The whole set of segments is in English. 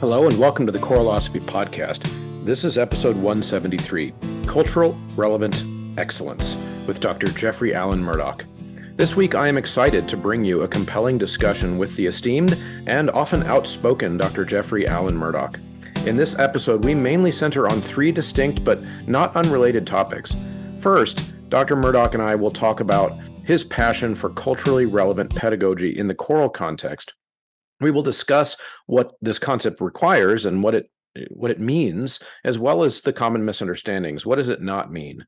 Hello and welcome to the Choralosophy Podcast. This is episode 173, Cultural Relevant Excellence, with Dr. Jeffrey Allen Murdock. This week I am excited to bring you a compelling discussion with the esteemed and often outspoken Dr. Jeffrey Allen Murdock. In this episode, we mainly center on three distinct but not unrelated topics. First, Dr. Murdock and I will talk about his passion for culturally relevant pedagogy in the choral context. We will discuss what this concept requires and what it means, as well as the common misunderstandings. What does it not mean?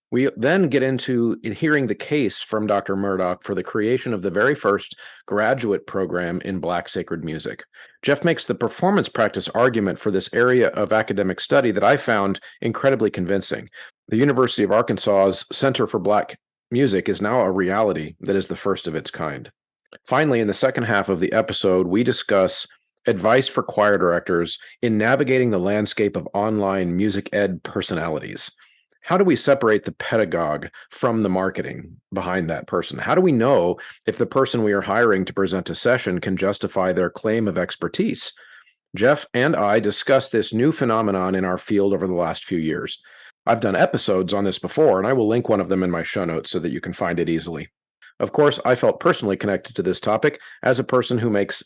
We then get into hearing the case from Dr. Murdock for the creation of the very first graduate program in Black sacred music. Jeff makes the performance practice argument for this area of academic study that I found incredibly convincing. The University of Arkansas's Center for Black Music is now a reality that is the first of its kind. Finally, in the second half of the episode, we discuss advice for choir directors in navigating the landscape of online music ed personalities. How do we separate the pedagogue from the marketing behind that person? How do we know if the person we are hiring to present a session can justify their claim of expertise? Jeff and I discussed this new phenomenon in our field over the last few years. I've done episodes on this before, and I will link one of them in my show notes so that you can find it easily. Of course, I felt personally connected to this topic as a person who makes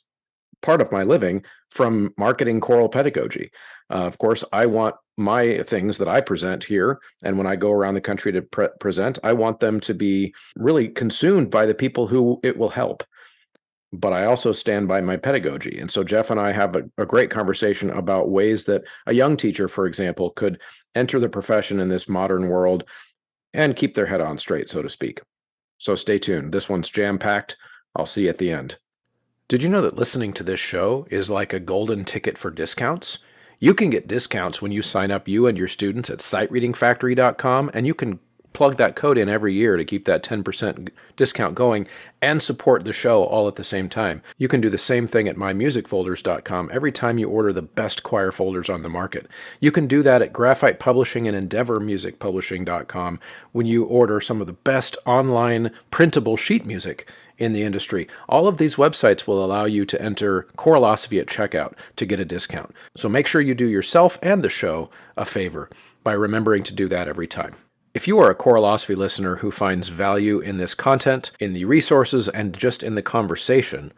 part of my living from marketing choral pedagogy. Of course, I want my things that I present here, and when I go around the country to present, I want them to be really consumed by the people who it will help. But I also stand by my pedagogy. And so Jeff and I have a great conversation about ways that a young teacher, for example, could enter the profession in this modern world and keep their head on straight, so to speak. So stay tuned. This one's jam-packed. I'll see you at the end. Did you know that listening to this show is like a golden ticket for discounts? You can get discounts when you sign up, you and your students, at sightreadingfactory.com, and you can plug that code in every year to keep that 10% discount going and support the show all at the same time. You can do the same thing at mymusicfolders.com every time you order the best choir folders on the market. You can do that at Graphite Publishing and EndeavorMusicPublishing.com when you order some of the best online printable sheet music in the industry. All of these websites will allow you to enter Choralosophy at checkout to get a discount. So make sure you do yourself and the show a favor by remembering to do that every time. If you are a Choralosophy listener who finds value in this content, in the resources, and just in the conversation,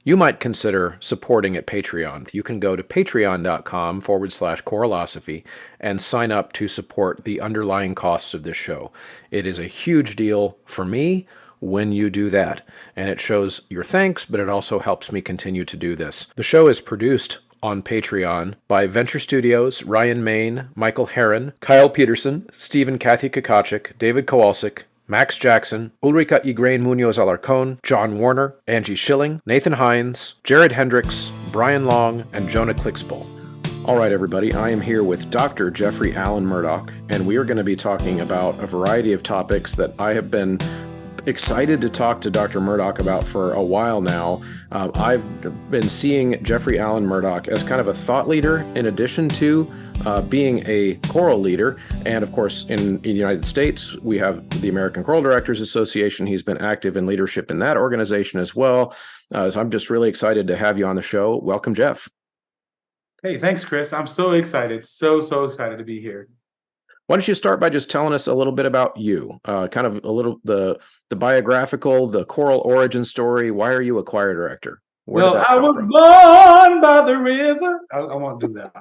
you might consider supporting at Patreon. You can go to patreon.com/Choralosophy and sign up to support the underlying costs of this show. It is a huge deal for me when you do that, and it shows your thanks, but it also helps me continue to do this. The show is produced on Patreon by Venture Studios, Ryan Main, Michael Heron, Kyle Peterson, Stephen Kathy Kakachik, David Kowalczyk, Max Jackson, Ulrika Igrain Munoz Alarcon, John Warner, Angie Schilling, Nathan Hines, Jared Hendricks, Brian Long, and Jonah Clixbull. All right, everybody, I am here with Dr. Jeffrey Allen Murdock, and we are going to be talking about a variety of topics that I have been excited to talk to Dr. Murdock about for a while now. I've been seeing Jeffrey Allen Murdock as kind of a thought leader in addition to being a choral leader. And of course, in the United States, we have the American Choral Directors Association. He's been active in leadership in that organization as well. So I'm just really excited to have you on the show. Welcome, Jeff. Hey, thanks, Chris. I'm so excited. So excited to be here. Why don't you start by just telling us a little bit about you, kind of a little the biographical, the choral origin story. Why are you a choir director? Well, I was born by the river. I won't do that.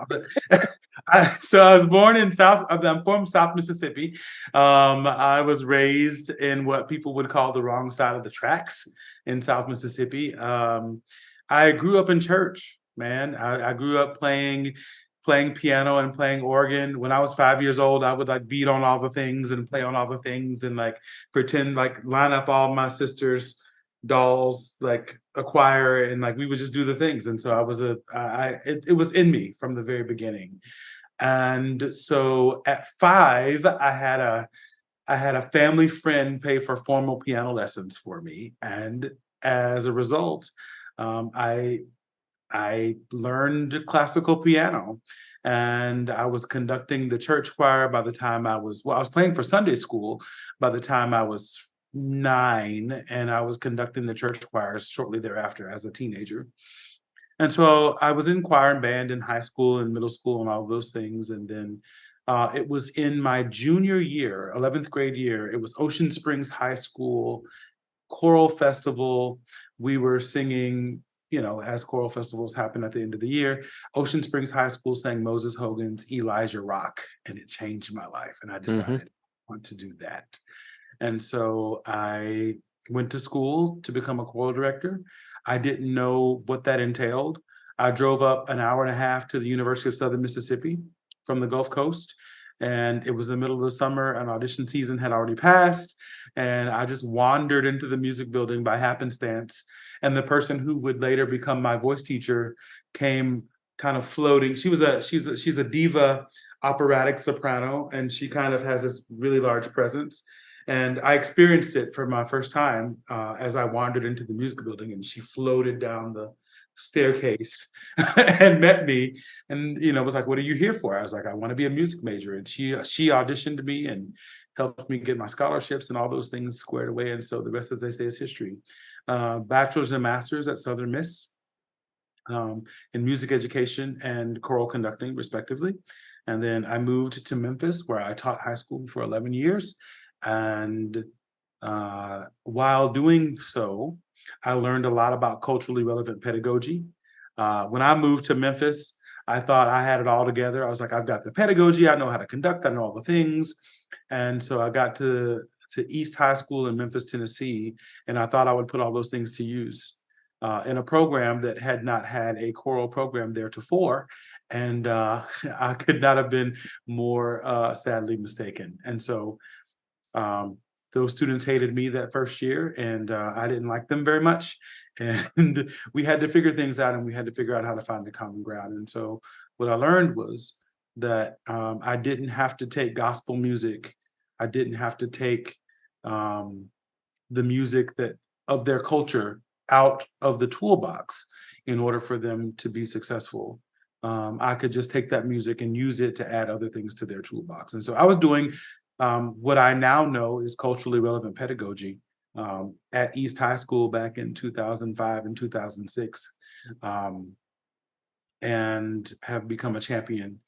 So I was born in I'm from South Mississippi. I was raised in what people would call the wrong side of the tracks in South Mississippi. I grew up in church, man. I grew up playing piano and playing organ. When I was 5 years old, I would like beat on all the things and play on all the things and like pretend like line up all my sister's dolls like a choir, and like we would just do the things. And so it was in me from the very beginning. And so at 5, I had a family friend pay for formal piano lessons for me, and as a result, I learned classical piano, and I was conducting the church choir by the time I was playing for Sunday school by the time I was 9, and I was conducting the chorus shortly thereafter as a teenager. And so I was in choir and band in high school and middle school and all of those things. And then it was in my junior year, 11th grade year, it was Ocean Springs High School choral festival. We were singing, as choral festivals happen at the end of the year. Ocean Springs High School sang Moses Hogan's Elijah Rock, and it changed my life. And I Hmm. decided I want to do that. And so I went to school to become a choral director. I didn't know what that entailed. I drove up an hour and a half to the University of Southern Mississippi from the Gulf Coast. And it was the middle of the summer, and audition season had already passed. And I just wandered into the music building by happenstance. And the person who would later become my voice teacher came kind of floating. She's a diva operatic soprano, and she kind of has this really large presence. And I experienced it for my first time as I wandered into the music building, and she floated down the staircase and met me, and was like, "What are you here for?" I was like, "I want to be a music major," and she auditioned me and helped me get my scholarships and all those things squared away. And so the rest, as they say, is history. Bachelor's and master's at Southern Miss in music education and choral conducting, respectively. And then I moved to Memphis, where I taught high school for 11 years. And while doing so, I learned a lot about culturally relevant pedagogy. When I moved to Memphis, I thought I had it all together. I was like, I've got the pedagogy, I know how to conduct, I know all the things. And so I got to East High School in Memphis, Tennessee, and I thought I would put all those things to use in a program that had not had a choral program theretofore. And I could not have been more sadly mistaken. And so um, those students hated me that first year, and I didn't like them very much. And we had to figure things out, and we had to figure out how to find the common ground. And so what I learned was that I didn't have to take gospel music. I didn't have to take um, the music that of their culture out of the toolbox in order for them to be successful. I could just take that music and use it to add other things to their toolbox. And so I was doing what I now know is culturally relevant pedagogy at East High School back in 2005 and 2006, um, and have become a champion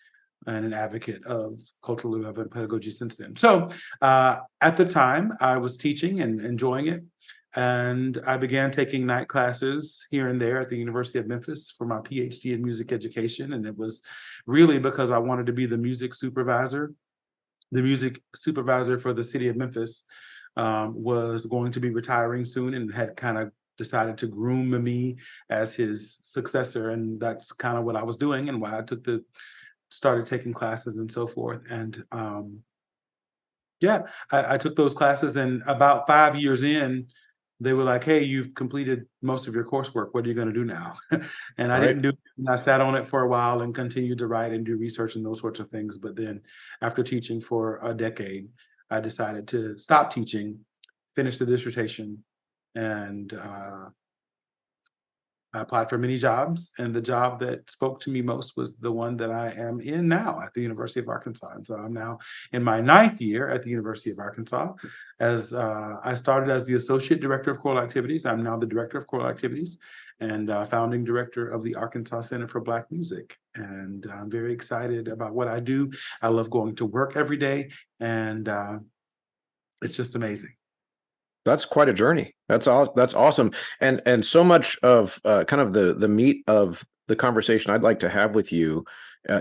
and an advocate of culturally relevant pedagogy since then. So at the time, I was teaching and enjoying it. And I began taking night classes here and there at the University of Memphis for my PhD in music education. And it was really because I wanted to be the music supervisor. The music supervisor for the city of Memphis was going to be retiring soon and had kind of decided to groom me as his successor. And that's kind of what I was doing and why I started taking classes and so forth. And yeah, I took those classes, and about 5 years in, they were like, "Hey, you've completed most of your coursework. What are you going to do now?" And I Right. didn't do it. And I sat on it for a while and continued to write and do research and those sorts of things. But then, after teaching for a decade, I decided to stop teaching, finish the dissertation, and I applied for many jobs, and the job that spoke to me most was the one that I am in now at the University of Arkansas. And so I'm now in my ninth year at the University of Arkansas. As I started as the associate director of choral activities, I'm now the director of choral activities and founding director of the Arkansas Center for Black Music. And I'm very excited about what I do. I love going to work every day, and it's just amazing. That's quite a journey. That's all. That's awesome. And so much of kind of the meat of the conversation I'd like to have with you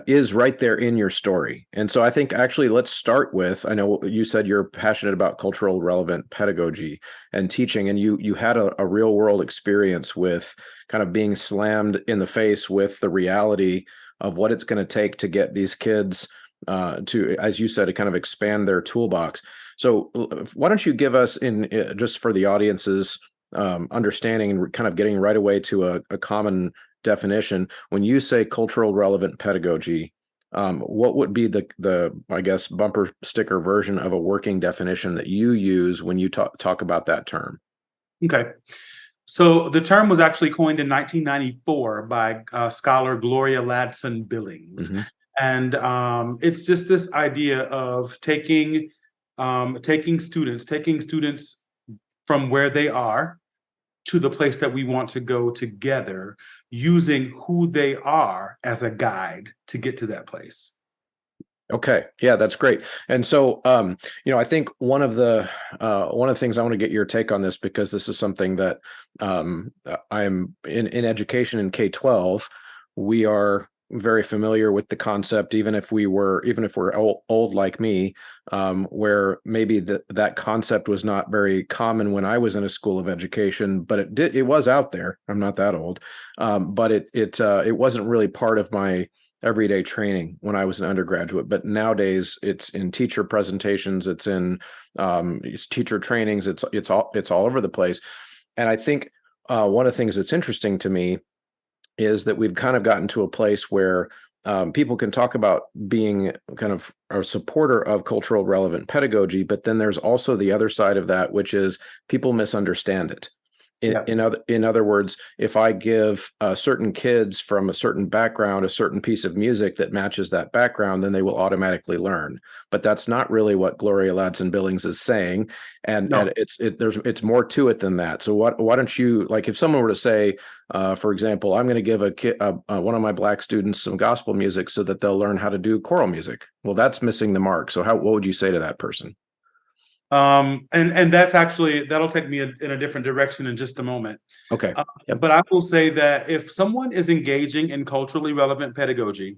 is right there in your story. And so I think actually let's start with, I know you said you're passionate about cultural relevant pedagogy and teaching, and you had a real world experience with kind of being slammed in the face with the reality of what it's going to take to get these kids to, as you said, to kind of expand their toolbox. So why don't you give us just for the audience's understanding and kind of getting right away to a common definition. When you say cultural relevant pedagogy, what would be the I guess bumper sticker version of a working definition that you use when you talk about that term? Okay. So the term was actually coined in 1994 by scholar Gloria Ladson Billings. Hmm. And it's just this idea of taking students from where they are to the place that we want to go together, using who they are as a guide to get to that place. Okay. Yeah, that's great. And so, I think one of the things I want to get your take on this, because this is something that I'm in education in K-12. We are very familiar with the concept, even if we're old like me, where maybe that concept was not very common when I was in a school of education, but it was out there. I'm not that old, but it wasn't really part of my everyday training when I was an undergraduate. But nowadays it's in teacher presentations, it's teacher trainings, it's all over the place. And I think one of the things that's interesting to me is that we've kind of gotten to a place where people can talk about being kind of a supporter of cultural relevant pedagogy, but then there's also the other side of that, which is people misunderstand it. Yeah. In other words, if I give certain kids from a certain background a certain piece of music that matches that background, then they will automatically learn. But that's not really what Gloria Ladson-Billings is saying, and No. it's more to it than that. So why don't you, like, if someone were to say, for example, I'm going to give one of my Black students some gospel music so that they'll learn how to do choral music. Well, that's missing the mark. So what would you say to that person? And that's actually, that'll take me in a different direction in just a moment. Okay. Yep. But I will say that if someone is engaging in culturally relevant pedagogy,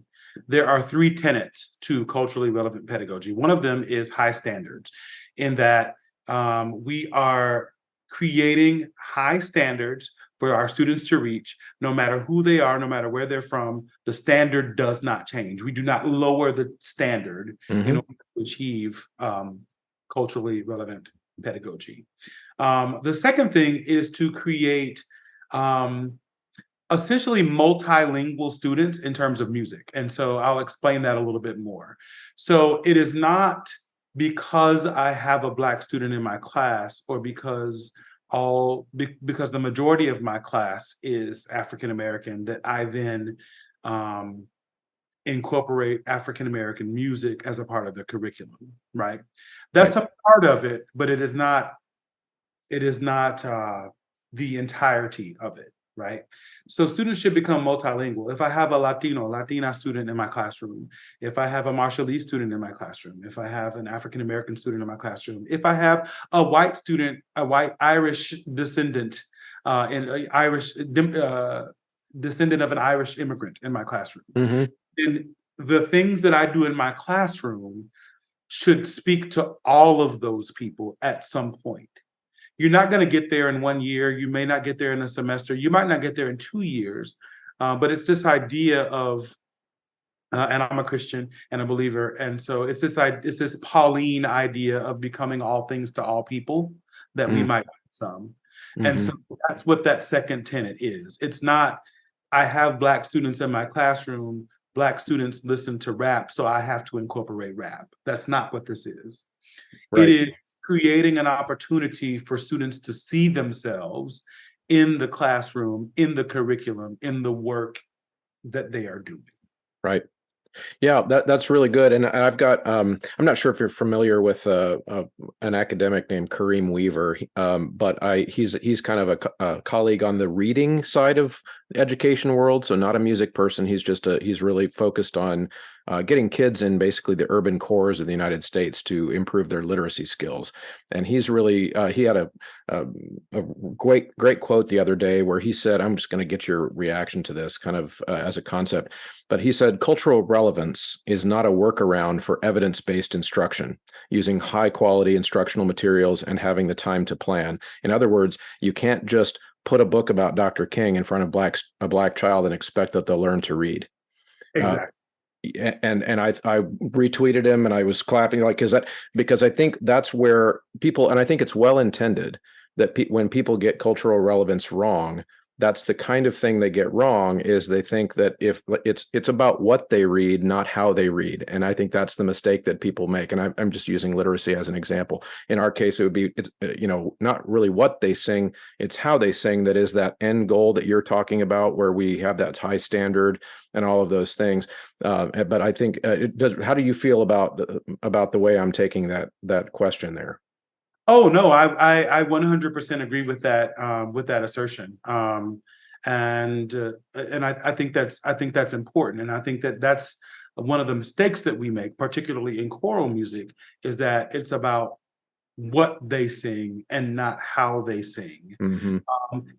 there are three tenets to culturally relevant pedagogy. One of them is high standards, in that we are creating high standards for our students to reach, no matter who they are, no matter where they're from. The standard does not change. We do not lower the standard in order to achieve culturally relevant pedagogy. The second thing is to create essentially multilingual students in terms of music. And so I'll explain that a little bit more. So it is not because I have a Black student in my class, or because the majority of my class is African American, that I then incorporate African American music as a part of the curriculum, right? That's a part of it, but it is not the entirety of it, right? So students should become multilingual. If I have a Latina student in my classroom, if I have a Marshallese student in my classroom, if I have an African American student in my classroom, if I have a white student, a white Irish descendant, descendant of an Irish immigrant in my classroom, then the things that I do in my classroom should speak to all of those people at some point. You're not going to get there in 1 year. You may not get there in a semester. You might not get there in 2 years. But it's this idea of, and I'm a Christian and a believer, and so it's this Pauline idea of becoming all things to all people, that we might some. And so that's what that second tenet is. It's not, I have Black students in my classroom, Black students listen to rap, so I have to incorporate rap. That's not what this is. Right. It is creating an opportunity for students to see themselves in the classroom, in the curriculum, in the work that they are doing. Right. Yeah, that's really good. And I've got, I'm not sure if you're familiar with an academic named Kareem Weaver, but he's kind of a colleague on the reading side of the education world. So not a music person. He's really focused on getting kids in basically the urban cores of the United States to improve their literacy skills. And he's really, he had a great quote the other day where he said, I'm just going to get your reaction to this kind of as a concept. But he said, cultural relevance is not a workaround for evidence-based instruction, using high quality instructional materials and having the time to plan. In other words, you can't just put a book about Dr. King in front of a Black child and expect that they'll learn to read. Exactly. And I retweeted him and I was clapping, like, because I think that's where people, and I think it's well intended, that when people get cultural relevance wrong, that's the kind of thing they get wrong, is they think that if it's about what they read, not how they read. And I think that's the mistake that people make. And I'm just using literacy as an example. In our case, it's not really what they sing, it's how they sing that is that end goal that you're talking about, where we have that high standard and all of those things. But I think how do you feel about the way I'm taking that question there? Oh no, I 100% agree with that assertion. And I think that's important, and I think that that's one of the mistakes that we make, particularly in choral music, is that it's about what they sing and not how they sing. Hmm.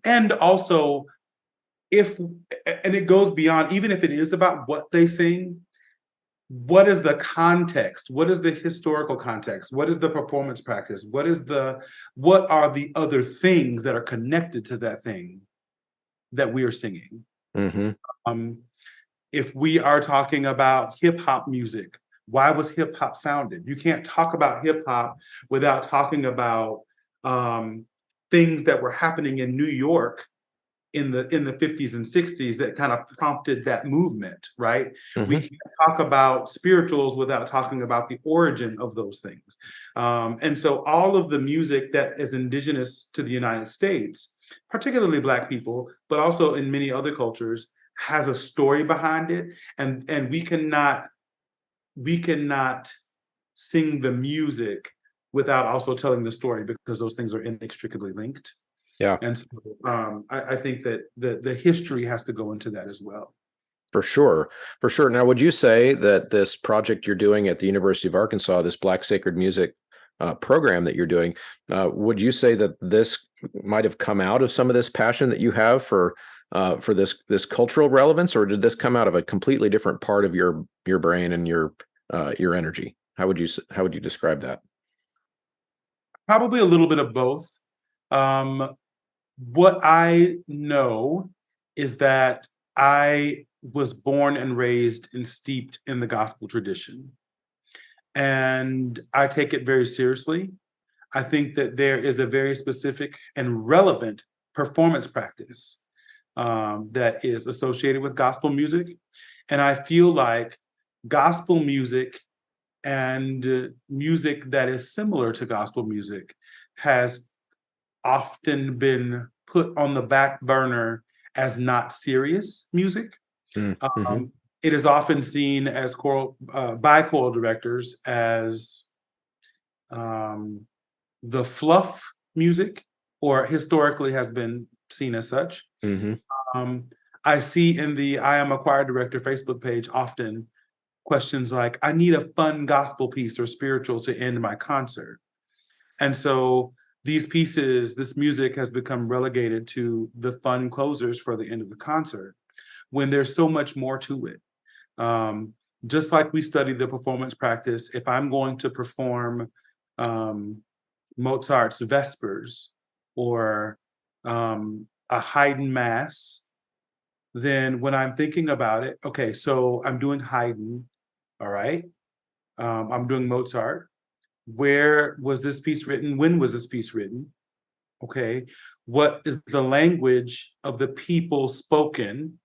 And also, if and it goes beyond, even if it is about what they sing, what is the context? What is the historical context? What is the performance practice? What are the other things that are connected to that thing that we are singing? Hmm. Um, if we are talking about hip hop music, why was hip hop founded? You can't talk about hip hop without talking about um, things that were happening in New York in the 50s and 60s that kind of prompted that movement, right? We Hmm. can't talk about spirituals without talking about the origin of those things. And so all of the music that is indigenous to the United States, particularly Black people, but also in many other cultures, has a story behind it. And we cannot sing the music without also telling the story, because those things are inextricably linked. Yeah. And so I think that the history has to go into that as well. For sure. For sure. Now, would you say that this project you're doing at the University of Arkansas, this Black Sacred Music program that you're doing, would you say that this might have come out of some of this passion that you have for this cultural relevance, or did this come out of a completely different part of your brain and your energy? How would you describe that? Probably a little bit of both. Um, what I know is that I was born and raised and steeped in the gospel tradition, and I take it very seriously. I think that there is a very specific and relevant performance practice that is associated with gospel music. And I feel like gospel music and music that is similar to gospel music has often been put on the back burner as not serious music. Mm-hmm. It is often seen as by choral directors as um, the fluff music, or historically has been seen as such. Hmm. Um, I see in the I Am a Choir Director Facebook page often questions like, I need a fun gospel piece or spiritual to end my concert. And so this music has become relegated to the fun closers for the end of the concert, when there's so much more to it. Um, just like we study the performance practice, if I'm going to perform um, Mozart's Vespers or a Haydn Mass, then when I'm thinking about it, okay, so I'm doing Haydn, all right, I'm doing Mozart. Where was this piece written? When was this piece written? Okay, what is the language of the people spoken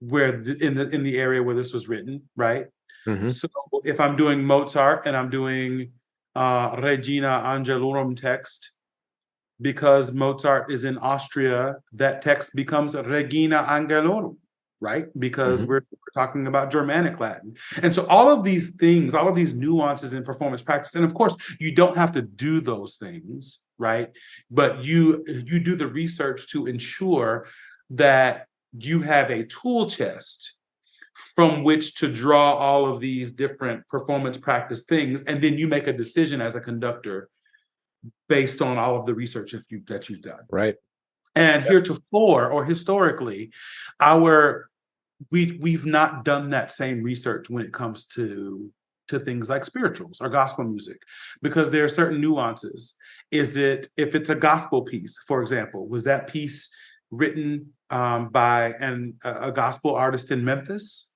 in the area where this was written, right? Hmm. So if I'm doing Mozart and I'm doing Regina Angelorum text, because Mozart is in Austria, that text becomes Regina Angelorum, right? Because Hmm. we're talking about Germanic Latin. And so all of these things, all of these nuances in performance practice, and of course, you don't have to do those things, right? But you do the research to ensure that you have a tool chest from which to draw all of these different performance practice things, and then you make a decision as a conductor based on all of the research that you've done. Right. And heretofore, or historically, our we've not done that same research when it comes to things like spirituals or gospel music, because there are certain nuances. Is it, if it's a gospel piece, for example, was that piece written by a gospel artist in Memphis,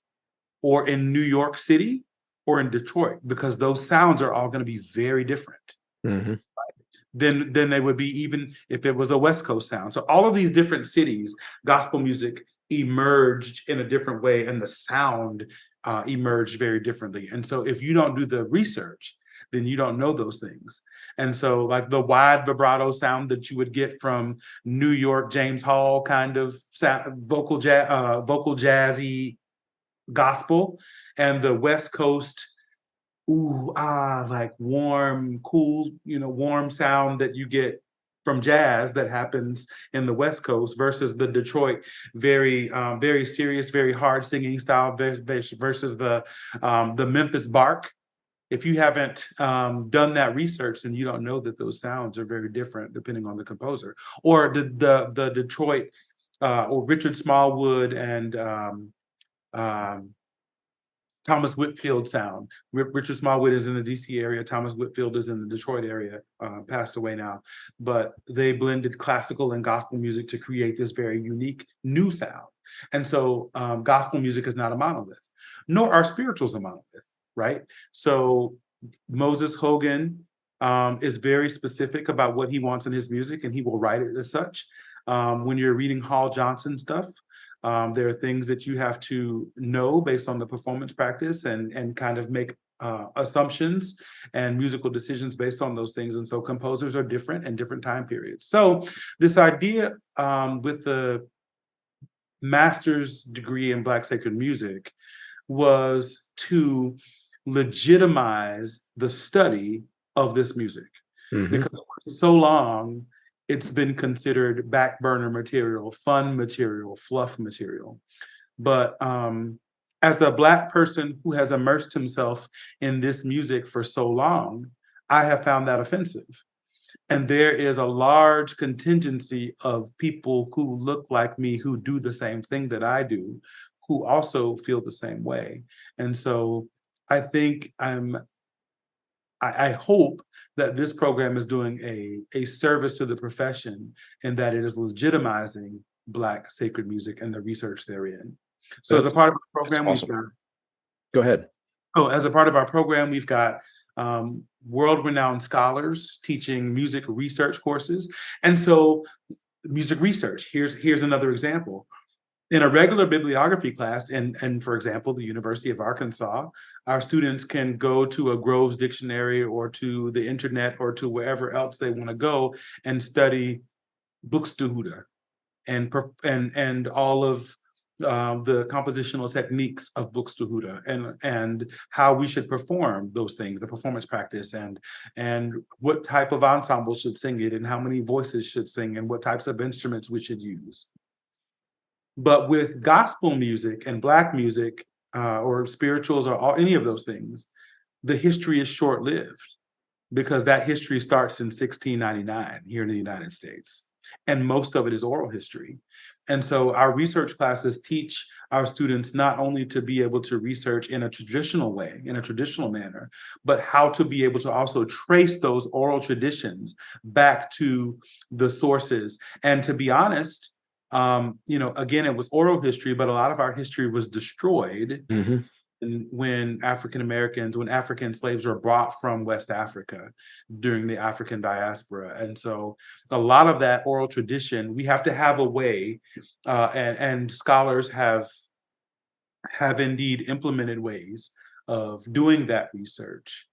or in New York City, or in Detroit? Because those sounds are all going to be very different Hmm. than they would be even if it was a West Coast sound. So all of these different cities, gospel music emerged in a different way, and the sound emerged very differently. And so if you don't do the research, then you don't know those things. And so, like the wide vibrato sound that you would get from New York James Hall kind of vocal jazzy gospel, and the West Coast like warm, cool, warm sound that you get from jazz that happens in the West Coast versus the Detroit very serious, very hard singing style versus the Memphis bark. If you haven't done that research, then you don't know that those sounds are very different depending on the composer. Or the Detroit or Richard Smallwood and Thomas Whitfield sound. Richard Smallwood is in the DC area. Thomas Whitfield is in the Detroit area, passed away now. But they blended classical and gospel music to create this very unique new sound. And so gospel music is not a monolith, nor are spirituals a monolith, right? So Moses Hogan is very specific about what he wants in his music, and he will write it as such. When you're reading Hall Johnson stuff, there are things that you have to know based on the performance practice and kind of make assumptions and musical decisions based on those things. And so composers are different in different time periods. So this idea with the master's degree in Black sacred music was to legitimize the study of this music. Because for so long it's been considered back burner material, fun material, fluff material. But as a Black person who has immersed himself in this music for so long, I have found that offensive. And there is a large contingency of people who look like me, who do the same thing that I do, who also feel the same way. And so I think I hope that this program is doing a service to the profession and that it is legitimizing Black sacred music and the research therein. So as a part of the program, awesome. Go ahead. Oh, as a part of our program, we've got world-renowned scholars teaching music research courses. And so music research, here's another example. In a regular bibliography class, and for example, the University of Arkansas, our students can go to a Groves dictionary or to the internet or to wherever else they want to go and study Buxtehude and all of the compositional techniques of Buxtehude and how we should perform those things, the performance practice, and what type of ensemble should sing it, and how many voices should sing, and what types of instruments we should use. But with gospel music and Black music or spirituals or any of those things, the history is short-lived because that history starts in 1699 here in the United States. And most of it is oral history. And so our research classes teach our students not only to be able to research in a traditional way, in a traditional manner, but how to be able to also trace those oral traditions back to the sources. And to be honest, again, it was oral history, but a lot of our history was destroyed when African slaves were brought from West Africa during the African diaspora. And so a lot of that oral tradition, we have to have a way, and scholars have indeed implemented ways of doing that research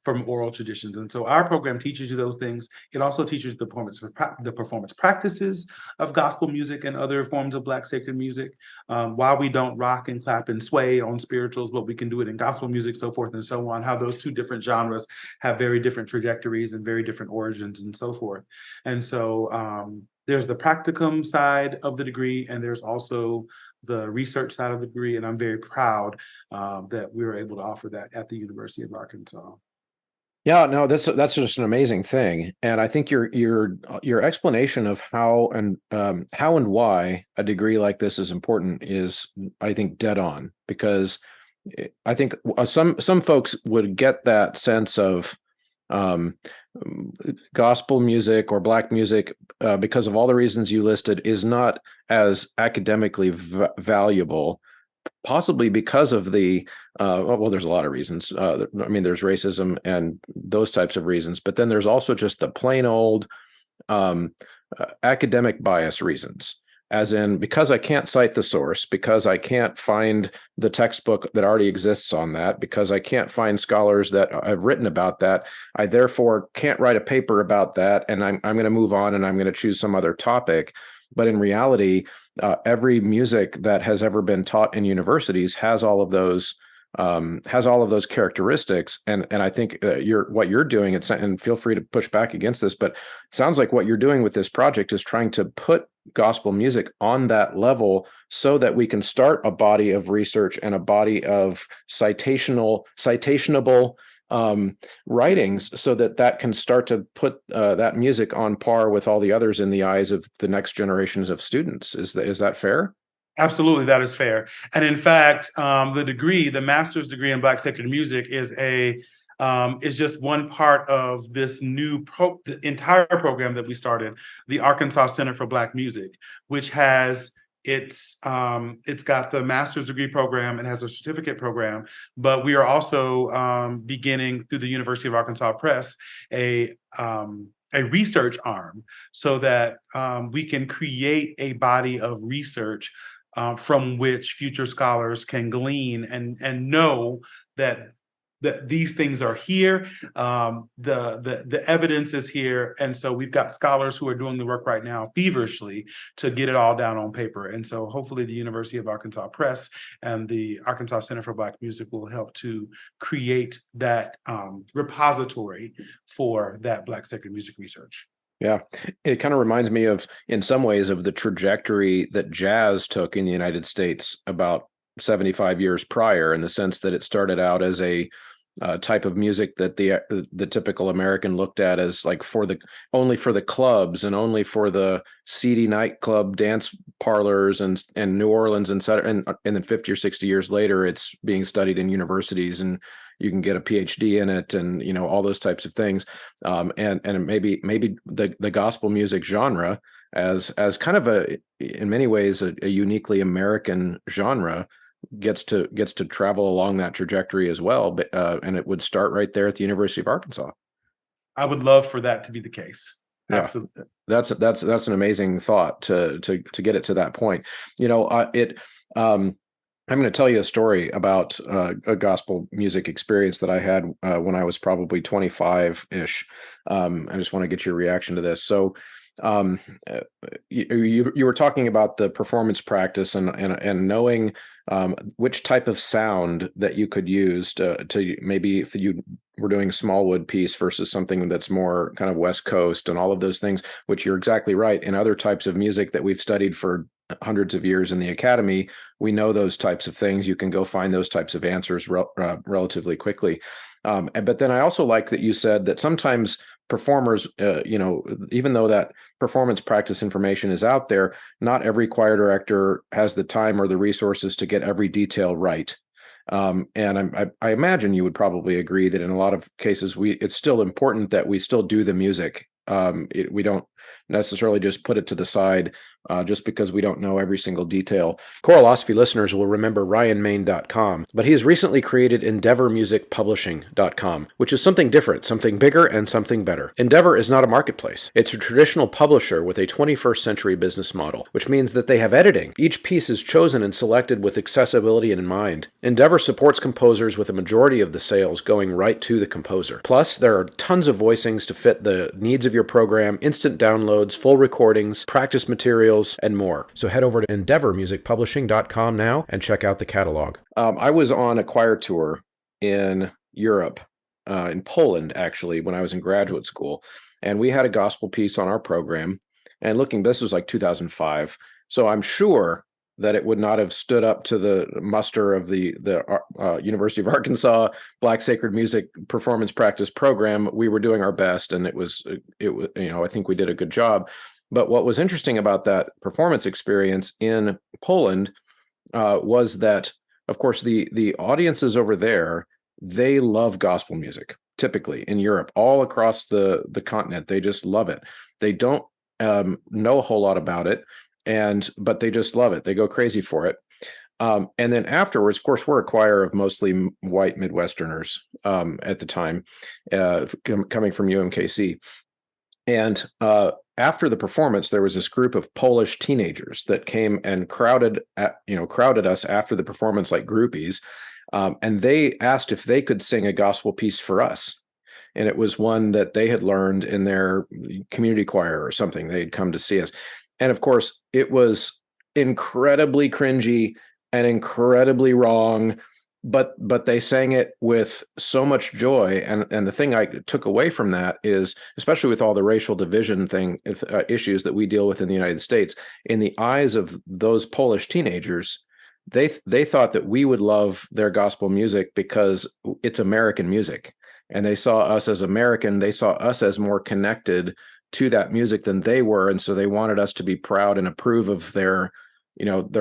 from oral traditions. And so our program teaches you those things. It also teaches the performance practices of gospel music and other forms of Black sacred music. While we don't rock and clap and sway on spirituals, but we can do it in gospel music, so forth and so on, how those two different genres have very different trajectories and very different origins and so forth. And so there's the practicum side of the degree, and there's also the research side of the degree, and I'm very proud that we were able to offer that at the University of Arkansas. Yeah, no, that's just an amazing thing, and I think your explanation of how and why a degree like this is important is, I think, dead on, because I think some folks would get that sense of gospel music or Black music because of all the reasons you listed is not as academically valuable, possibly because of the well, there's a lot of reasons. I mean, there's racism and those types of reasons, but then there's also just the plain old academic bias reasons. As in, because I can't cite the source, because I can't find the textbook that already exists on that, because I can't find scholars that have written about that, I therefore can't write a paper about that, and I'm going to move on and I'm going to choose some other topic. But in reality, every music that has ever been taught in universities has all of those has all of those characteristics. And I think what you're doing, and feel free to push back against this, but it sounds like what you're doing with this project is trying to put gospel music on that level so that we can start a body of research and a body of citationable writings, so that can start to put that music on par with all the others in the eyes of the next generations of students. Is that fair? Absolutely, that is fair. And in fact, the master's degree in Black sacred music is just one part of this the entire program that we started, the Arkansas Center for Black Music, which has it's got the master's degree program, it has a certificate program, but we are also beginning through the University of Arkansas Press a research arm, so that we can create a body of research from which future scholars can glean and know that these things are here. The evidence is here, and so we've got scholars who are doing the work right now feverishly to get it all down on paper. And so hopefully the University of Arkansas Press and the Arkansas Center for Black Music will help to create that repository for that Black sacred music research. Yeah, it kind of reminds me in some ways, of the trajectory that jazz took in the United States about 75 years prior, in the sense that it started out as a type of music that the typical American looked at as like only for the clubs and only for the seedy nightclub dance parlors and New Orleans, and then 50 or 60 years later, it's being studied in universities, and you can get a PhD in it, and all those types of things. And maybe the gospel music genre, as kind of in many ways a uniquely American genre, gets to travel along that trajectory as well. But and it would start right there at the University of Arkansas. I would love for that to be the case. Yeah. Absolutely. That's an amazing thought to get it to that point. I'm going to tell you a story about a gospel music experience that I had when I was probably 25-ish. I just want to get your reaction to this. So you were talking about the performance practice and knowing which type of sound that you could use to maybe, if you were doing a Smallwood piece versus something that's more kind of West Coast, and all of those things, which you're exactly right. In other types of music that we've studied for hundreds of years in the academy, we know those types of things. You can go find those types of answers relatively quickly. But then I also like that you said that sometimes performers, even though that performance practice information is out there, not every choir director has the time or the resources to get every detail right. And I imagine you would probably agree that in a lot of cases, it's still important that we still do the music. We don't necessarily just put it to the side just because we don't know every single detail. Choralosophy listeners will remember RyanMain.com, but he has recently created EndeavorMusicPublishing.com, which is something different, something bigger, and something better. Endeavor is not a marketplace. It's a traditional publisher with a 21st century business model, which means that they have editing. Each piece is chosen and selected with accessibility in mind. Endeavor supports composers with a majority of the sales going right to the composer. Plus, there are tons of voicings to fit the needs of your program, instant downloads, full recordings, practice materials, and more. So head over to EndeavorMusicPublishing.com now and check out the catalog. I was on a choir tour in Europe, in Poland, actually, when I was in graduate school. And we had a gospel piece on our program. And this was like 2005. So I'm sure that it would not have stood up to the muster of the University of Arkansas Black Sacred Music Performance Practice Program. We were doing our best, and it was, I think we did a good job. But what was interesting about that performance experience in Poland was that, of course, the audiences over there, they love gospel music. Typically in Europe, all across the continent, they just love it. They don't know a whole lot about it, but they just love it. They go crazy for it. And then afterwards, of course, we're a choir of mostly white Midwesterners at the time, coming from UMKC. And after the performance, there was this group of Polish teenagers that came and crowded us after the performance like groupies. And they asked if they could sing a gospel piece for us. And it was one that they had learned in their community choir or something. They'd come to see us. And of course, it was incredibly cringy and incredibly wrong. but they sang it with so much joy, and the thing I took away from that is, especially with all the racial division issues that we deal with in the United States, in the eyes of those Polish teenagers, they thought that we would love their gospel music because it's American music, and they saw us as American. They saw us as more connected to that music than they were, and so they wanted us to be proud and approve of their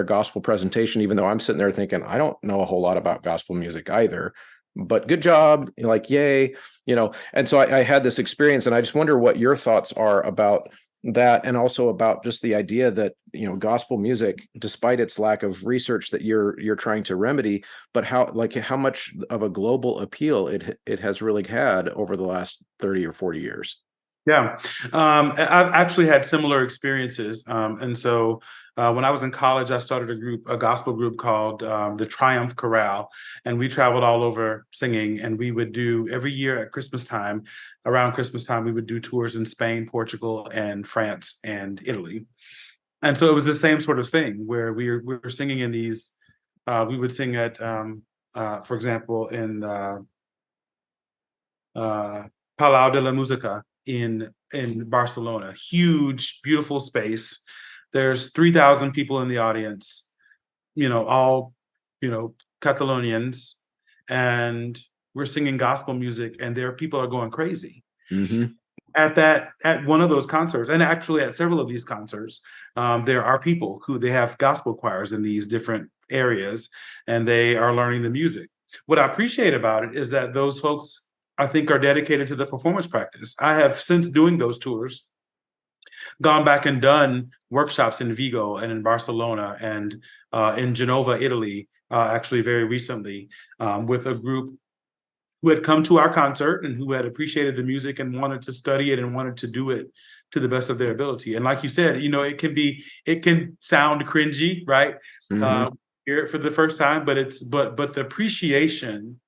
gospel presentation, even though I'm sitting there thinking, I don't know a whole lot about gospel music either, but good job, like, yay, And so I had this experience, and I just wonder what your thoughts are about that, and also about just the idea that, gospel music, despite its lack of research that you're trying to remedy, but how much of a global appeal it has really had over the last 30 or 40 years. Yeah, I've actually had similar experiences, and so when I was in college, I started a gospel group called the Triumph Chorale, and we traveled all over singing. And we would do every year at Christmas time, around Christmas time, we would do tours in Spain, Portugal, and France and Italy. And so it was the same sort of thing where we were singing in these. We would sing at, for example, in Palau de la Música in Barcelona. Huge, beautiful space. There's 3,000 people in the audience, all, Catalonians, and we're singing gospel music, and people are going crazy. Mm-hmm. At one of those concerts, and actually at several of these concerts, there are people who they have gospel choirs in these different areas, and they are learning the music. What I appreciate about it is that those folks, I think, are dedicated to the performance practice. I have, since doing those tours, gone back and done workshops in Vigo and in Barcelona and in Genova, Italy, actually very recently, with a group who had come to our concert and who had appreciated the music and wanted to study it and wanted to do it to the best of their ability. And like you said, it can sound cringy, right? Mm-hmm. Hear it for the first time, but the appreciation,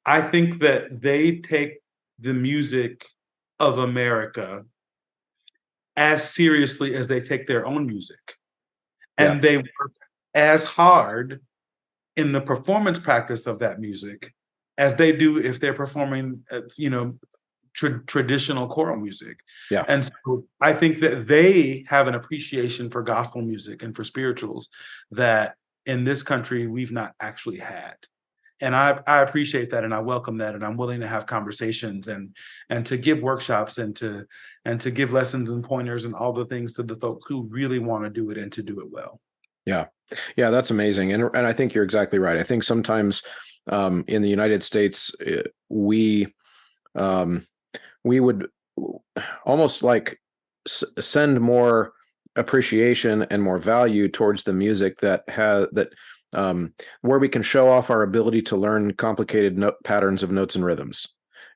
I think that they take the music of America as seriously as they take their own music. And Yeah. they work as hard in the performance practice of that music as they do if they're performing, traditional choral music. Yeah. And so I think that they have an appreciation for gospel music and for spirituals that in this country we've not actually had. And I appreciate that, and I welcome that, and I'm willing to have conversations and to give workshops and to give lessons and pointers and all the things to the folks who really want to do it and to do it well. Yeah. Yeah, that's amazing. And I think you're exactly right. I think sometimes in the United States, we would almost like send more appreciation and more value towards the music where we can show off our ability to learn complicated patterns of notes and rhythms.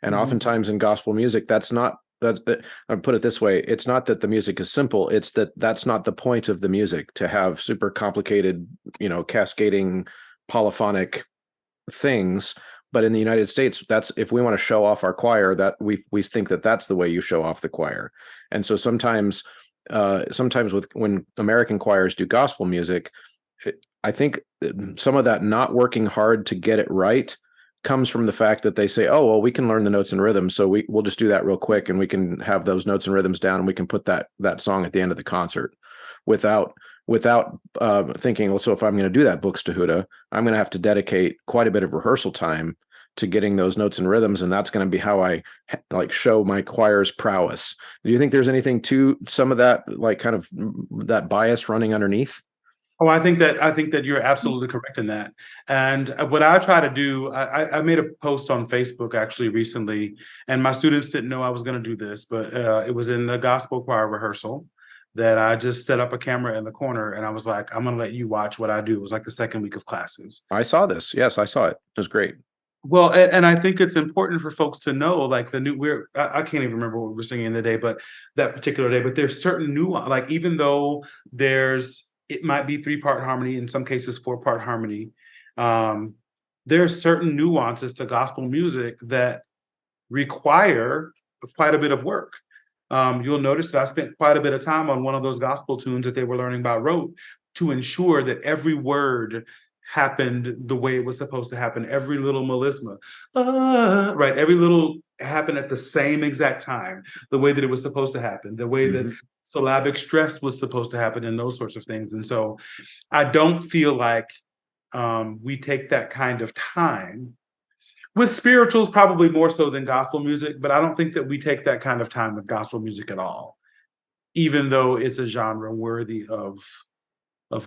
And oftentimes in gospel music, that's not that. I put it this way: it's not that the music is simple; it's that's not the point of the music, to have super complicated, cascading polyphonic things. But in the United States, that's, if we want to show off our choir, that we think that that's the way you show off the choir. And so sometimes when American choirs do gospel music, I think some of that not working hard to get it right comes from the fact that they say, oh, well, we can learn the notes and rhythms, so we'll just do that real quick, and we can have those notes and rhythms down, and we can put that song at the end of the concert without thinking, well, so if I'm going to do that Buxtehude, I'm going to have to dedicate quite a bit of rehearsal time to getting those notes and rhythms, and that's going to be how I show my choir's prowess. Do you think there's anything to some of that, kind of that bias running underneath? Oh, I think that you're absolutely correct in that. And what I try to do, I made a post on Facebook actually recently, and my students didn't know I was going to do this, but it was in the gospel choir rehearsal that I just set up a camera in the corner, and I was like, I'm going to let you watch what I do. It was like the second week of classes. I saw this. Yes, I saw it. It was great. Well, and I think it's important for folks to know, like I can't even remember what we were singing the day, but that particular day, but there's certain nuance, like even though it might be 3-part harmony, in some cases 4-part harmony, there's certain nuances to gospel music that require quite a bit of work. You'll notice that I spent quite a bit of time on one of those gospel tunes that they were learning by rote to ensure that every word happened the way it was supposed to happen. Every little melisma, right? Every little happened at the same exact time, the way that it was supposed to happen, the way that syllabic stress was supposed to happen, and those sorts of things. And so I don't feel like we take that kind of time with spirituals, probably more so than gospel music, but I don't think that we take that kind of time with gospel music at all, even though it's a genre worthy of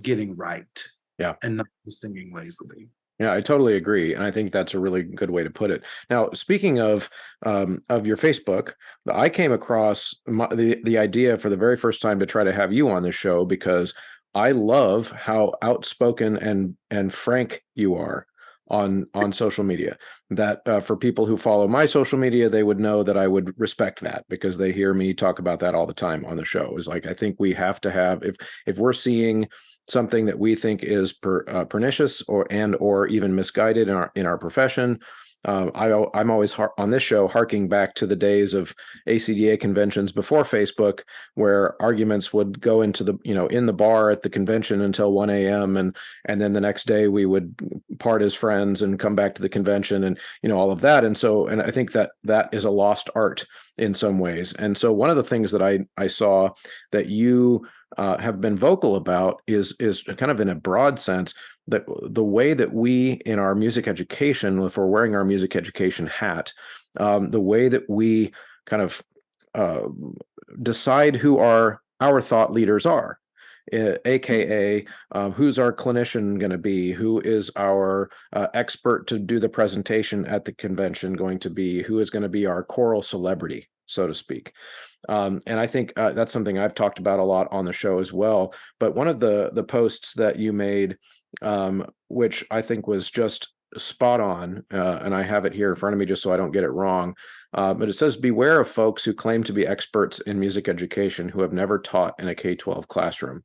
getting right. Yeah. And not just singing lazily. Yeah, I totally agree, and I think that's a really good way to put it. Now, speaking of your Facebook, I came across the idea for the very first time to try to have you on the show because I love how outspoken and frank you are on social media. That for people who follow my social media, they would know that I would respect that because they hear me talk about that all the time on the show. Is like I think we have to have if we're seeing something that we think is pernicious or even misguided in our profession. I'm always on this show harking back to the days of ACDA conventions before Facebook, where arguments would go into in the bar at the convention until 1 a.m. and then the next day we would part as friends and come back to the convention and all of that. And I think that is a lost art in some ways. And so one of the things that I saw that you have been vocal about is kind of in a broad sense that the way that we in our music education, if we're wearing our music education hat, the way that we kind of decide who our thought leaders are, aka who's our clinician going to be, who is our expert to do the presentation at the convention going to be, who is going to be our choral celebrity, so to speak. And I think that's something I've talked about a lot on the show as well. But one of the posts that you made, which I think was just spot on, and I have it here in front of me just so I don't get it wrong. But it says, beware of folks who claim to be experts in music education who have never taught in a K-12 classroom.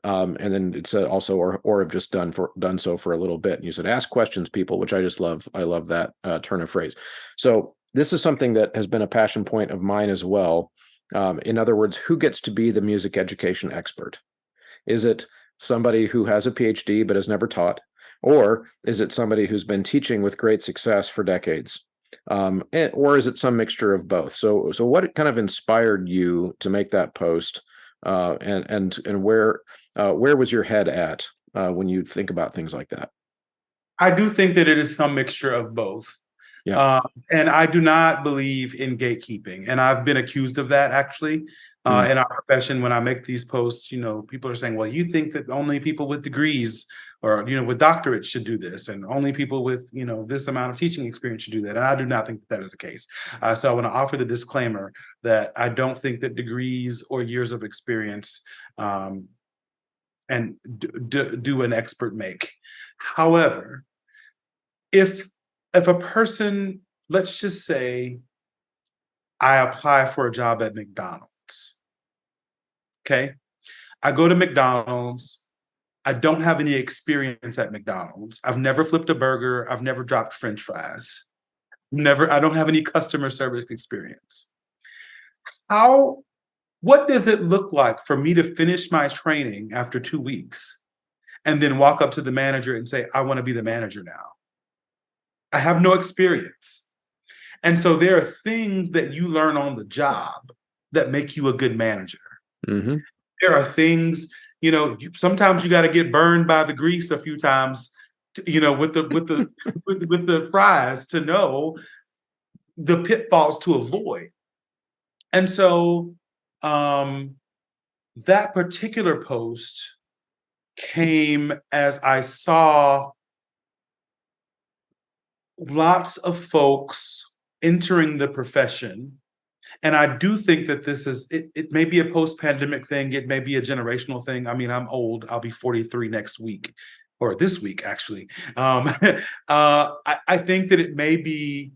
And then it said also, or have just done so for a little bit. And you said, ask questions, people, which I just love. I love that turn of phrase. So this is something that has been a passion point of mine as well. In other words, who gets to be the music education expert? Is it somebody who has a PhD but has never taught? Or is it somebody who's been teaching with great success for decades? Or is it some mixture of both? So what kind of inspired you to make that post? And where was your head at when you think about things like that? I do think that it is some mixture of both. Yeah. And I do not believe in gatekeeping. And I've been accused of that actually in our profession. When I make these posts, people are saying, well, you think that only people with degrees or, with doctorates should do this, and only people with, this amount of teaching experience should do that. And I do not think that is the case. So I want to offer the disclaimer that I don't think that degrees or years of experience and do an expert make. However, if a person, let's just say I apply for a job at McDonald's, okay? I go to McDonald's. I don't have any experience at McDonald's. I've never flipped a burger. I've never dropped French fries. I don't have any customer service experience. What does it look like for me to finish my training after 2 weeks and then walk up to the manager and say, I want to be the manager now? I have no experience. And so there are things that you learn on the job that make you a good manager. Mm-hmm. There are things, sometimes you got to get burned by the grease a few times, with the fries to know the pitfalls to avoid. And so that particular post came as I saw lots of folks entering the profession. And I do think that this is, it may be a post-pandemic thing. It may be a generational thing. I mean, I'm old. I'll be 43 next week, or this week, actually. I think that it may be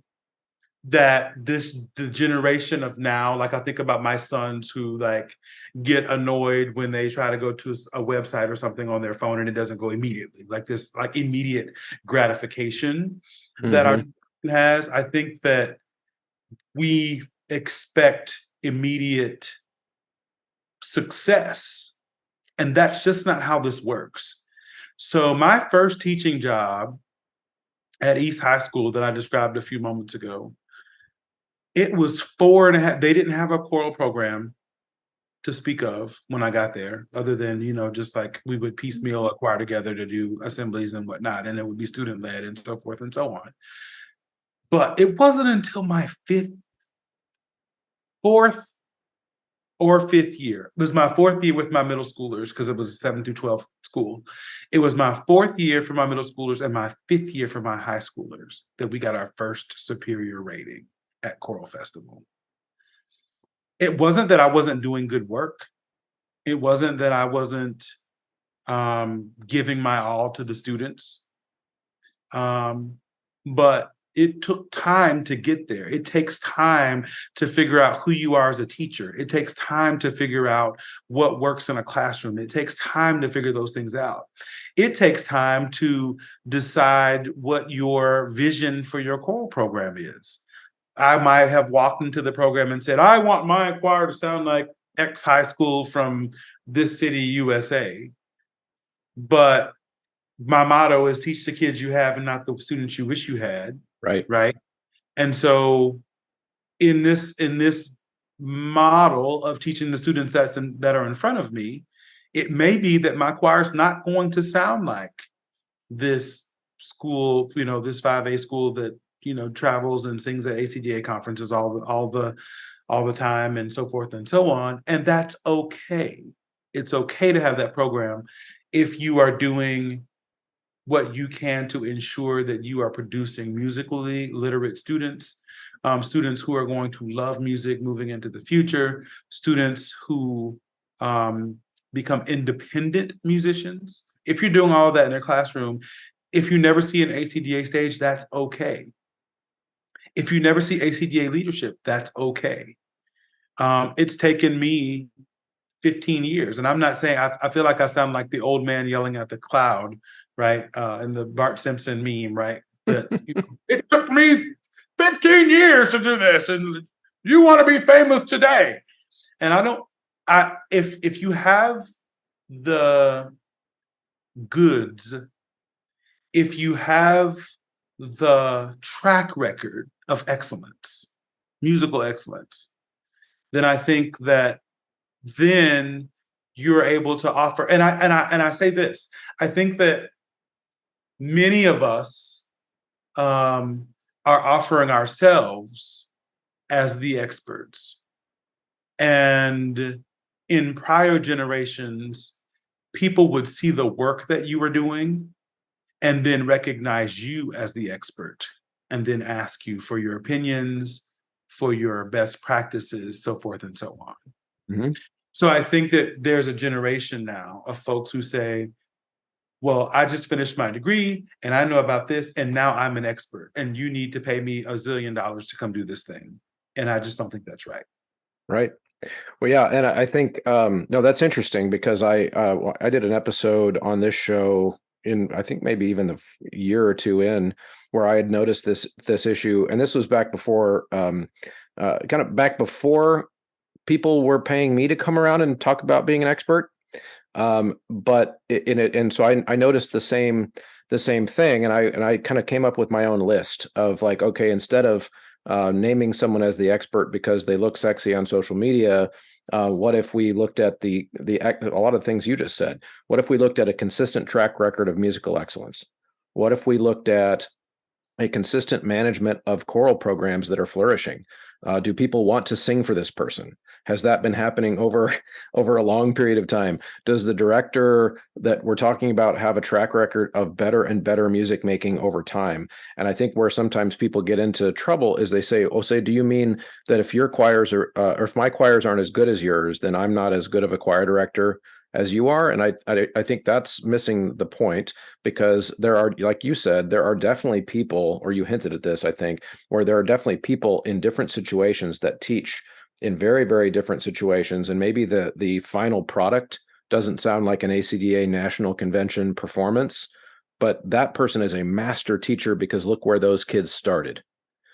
that the generation of now, like I think about my sons who get annoyed when they try to go to a website or something on their phone and it doesn't go immediately, this immediate gratification that our has. I think that we expect immediate success, and that's just not how this works. So my first teaching job at East High School that I described a few moments ago, it was 4.5. They didn't have a choral program to speak of when I got there, other than, just like we would piecemeal a choir together to do assemblies and whatnot, and it would be student led and so forth and so on. But it wasn't until my fourth or fifth year. It was my fourth year with my middle schoolers because it was a 7 through 12 school. It was my fourth year for my middle schoolers and my fifth year for my high schoolers that we got our first superior rating at Choral Festival. It wasn't that I wasn't doing good work. It wasn't that I wasn't giving my all to the students. But it took time to get there. It takes time to figure out who you are as a teacher. It takes time to figure out what works in a classroom. It takes time to figure those things out. It takes time to decide what your vision for your choral program is. I might have walked into the program and said, I want my choir to sound like X high school from this city, USA. But my motto is teach the kids you have and not the students you wish you had. Right. Right. And so in this model of teaching the students that are in front of me, it may be that my choir is not going to sound like this school, this 5A school that, travels and sings at ACDA conferences all the time and so forth and so on. And that's okay. It's okay to have that program if you are doing what you can to ensure that you are producing musically literate students, students who are going to love music moving into the future, students who become independent musicians. If you're doing all of that in their classroom, if you never see an ACDA stage, that's okay. If you never see ACDA leadership, that's okay. It's taken me 15 years. And I'm not saying, I feel like I sound like the old man yelling at the cloud, right? In the Bart Simpson meme, right? That it took me 15 years to do this, and you want to be famous today. And if you have the goods, if you have the track record of excellence, musical excellence, then I think that then you're able to offer. And I say this, I think that many of us are offering ourselves as the experts. And in prior generations, people would see the work that you were doing and then recognize you as the expert and then ask you for your opinions, for your best practices, so forth and so on. Mm-hmm. So I think that there's a generation now of folks who say, well, I just finished my degree and I know about this, and now I'm an expert, and you need to pay me $1 zillion to come do this thing. And I just don't think that's right. Right. Well, yeah, and I think no, that's interesting because I did an episode on this show in, I think maybe even the year or two in, where I had noticed this issue, and this was back before kind of back before people were paying me to come around and talk about being an expert. But in it, and so I noticed the same thing, and I kind of came up with my own list of like, okay, instead of naming someone as the expert because they look sexy on social media, what if we looked at a lot of things you just said? What if we looked at a consistent track record of musical excellence? What if we looked at a consistent management of choral programs that are flourishing? Do people want to sing for this person? Has that been happening over a long period of time? Does the director that we're talking about have a track record of better and better music making over time? And I think where sometimes people get into trouble is they say, do you mean that if your choirs or if my choirs aren't as good as yours, then I'm not as good of a choir director as you are? And I think that's missing the point, because there are, like you said, there are definitely people, or you hinted at this, I think, where there are definitely people in different situations that teach in very, very different situations. And maybe the final product doesn't sound like an ACDA National Convention performance, but that person is a master teacher because look where those kids started.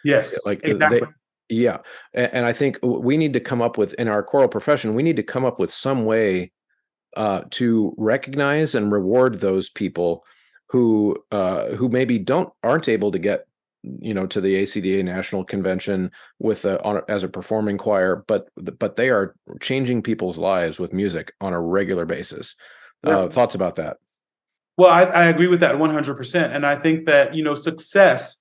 Yes, Like exactly. Yeah. And I think we need to come up with, in our choral profession, we need to come up with some way to recognize and reward those people who maybe aren't able to get to the ACDA National Convention as a performing choir, but they are changing people's lives with music on a regular basis. Yeah. Thoughts about that? Well, I agree with that 100%. And I think that, success,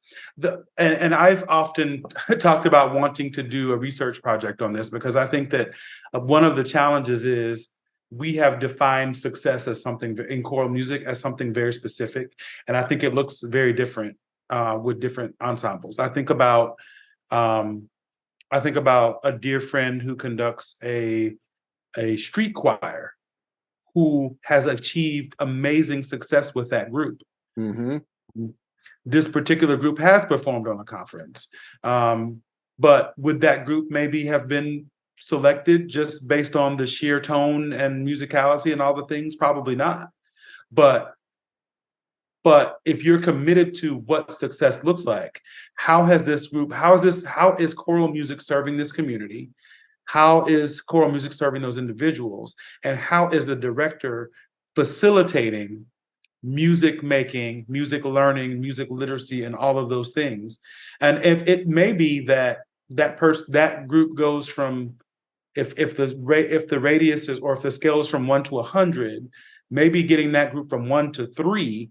and I've often talked about wanting to do a research project on this, because I think that one of the challenges is we have defined success as something in choral music as something very specific. And I think it looks very different with different ensembles. I think about a dear friend who conducts a street choir, who has achieved amazing success with that group. Mm-hmm. This particular group has performed on a conference, but would that group maybe have been selected just based on the sheer tone and musicality and all the things? Probably not. But if you're committed to what success looks like, how is choral music serving this community? How is choral music serving those individuals? And how is the director facilitating music making, music learning, music literacy, and all of those things? And if it may be that group goes from, if the radius is, or if the scale is from 1 to 100, maybe getting that group from 1 to 3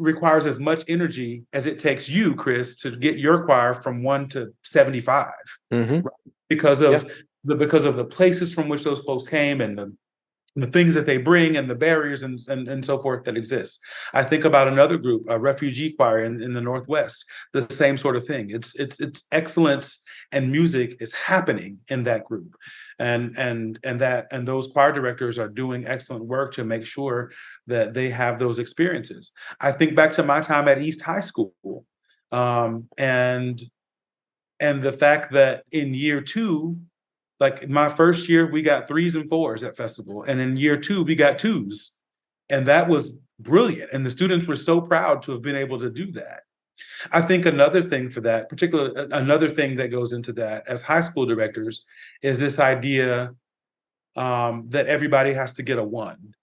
requires as much energy as it takes you, Chris, to get your choir from 1 to 75. Mm-hmm. Right? Because of the places from which those folks came, and the things that they bring, and the barriers and so forth that exist. I think about another group, a refugee choir in the Northwest, the same sort of thing. It's excellence and music is happening in that group. And those choir directors are doing excellent work to make sure that they have those experiences. I think back to my time at East High School, and the fact that in year 2, like my first year, we got 3s and 4s at festival. And in year 2, we got 2s. And that was brilliant. And the students were so proud to have been able to do that. I think another thing that goes into that as high school directors is this idea that everybody has to get a 1,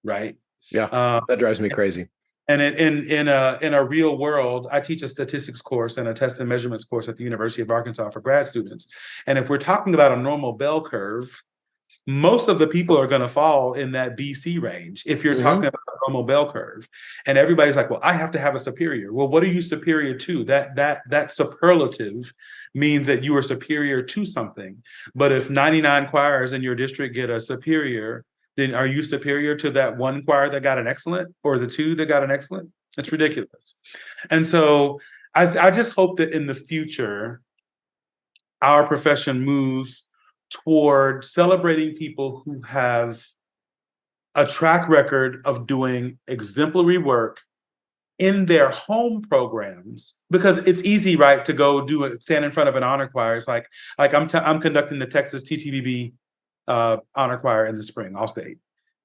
right? Yeah, that drives me crazy. And in a real world, I teach a statistics course and a test and measurements course at the University of Arkansas for grad students. And if we're talking about a normal bell curve, most of the people are going to fall in that BC range if you're talking about a normal bell curve. And everybody's like, well, I have to have a superior. Well, what are you superior to? That superlative means that you are superior to something. But if 99 choirs in your district get a superior, then are you superior to that 1 choir that got an excellent, or the 2 that got an excellent? It's ridiculous. And so I just hope that in the future, our profession moves toward celebrating people who have a track record of doing exemplary work in their home programs, because it's easy, right, to go stand in front of an honor choir. It's like I'm conducting the Texas TTBB honor choir in the spring, all state.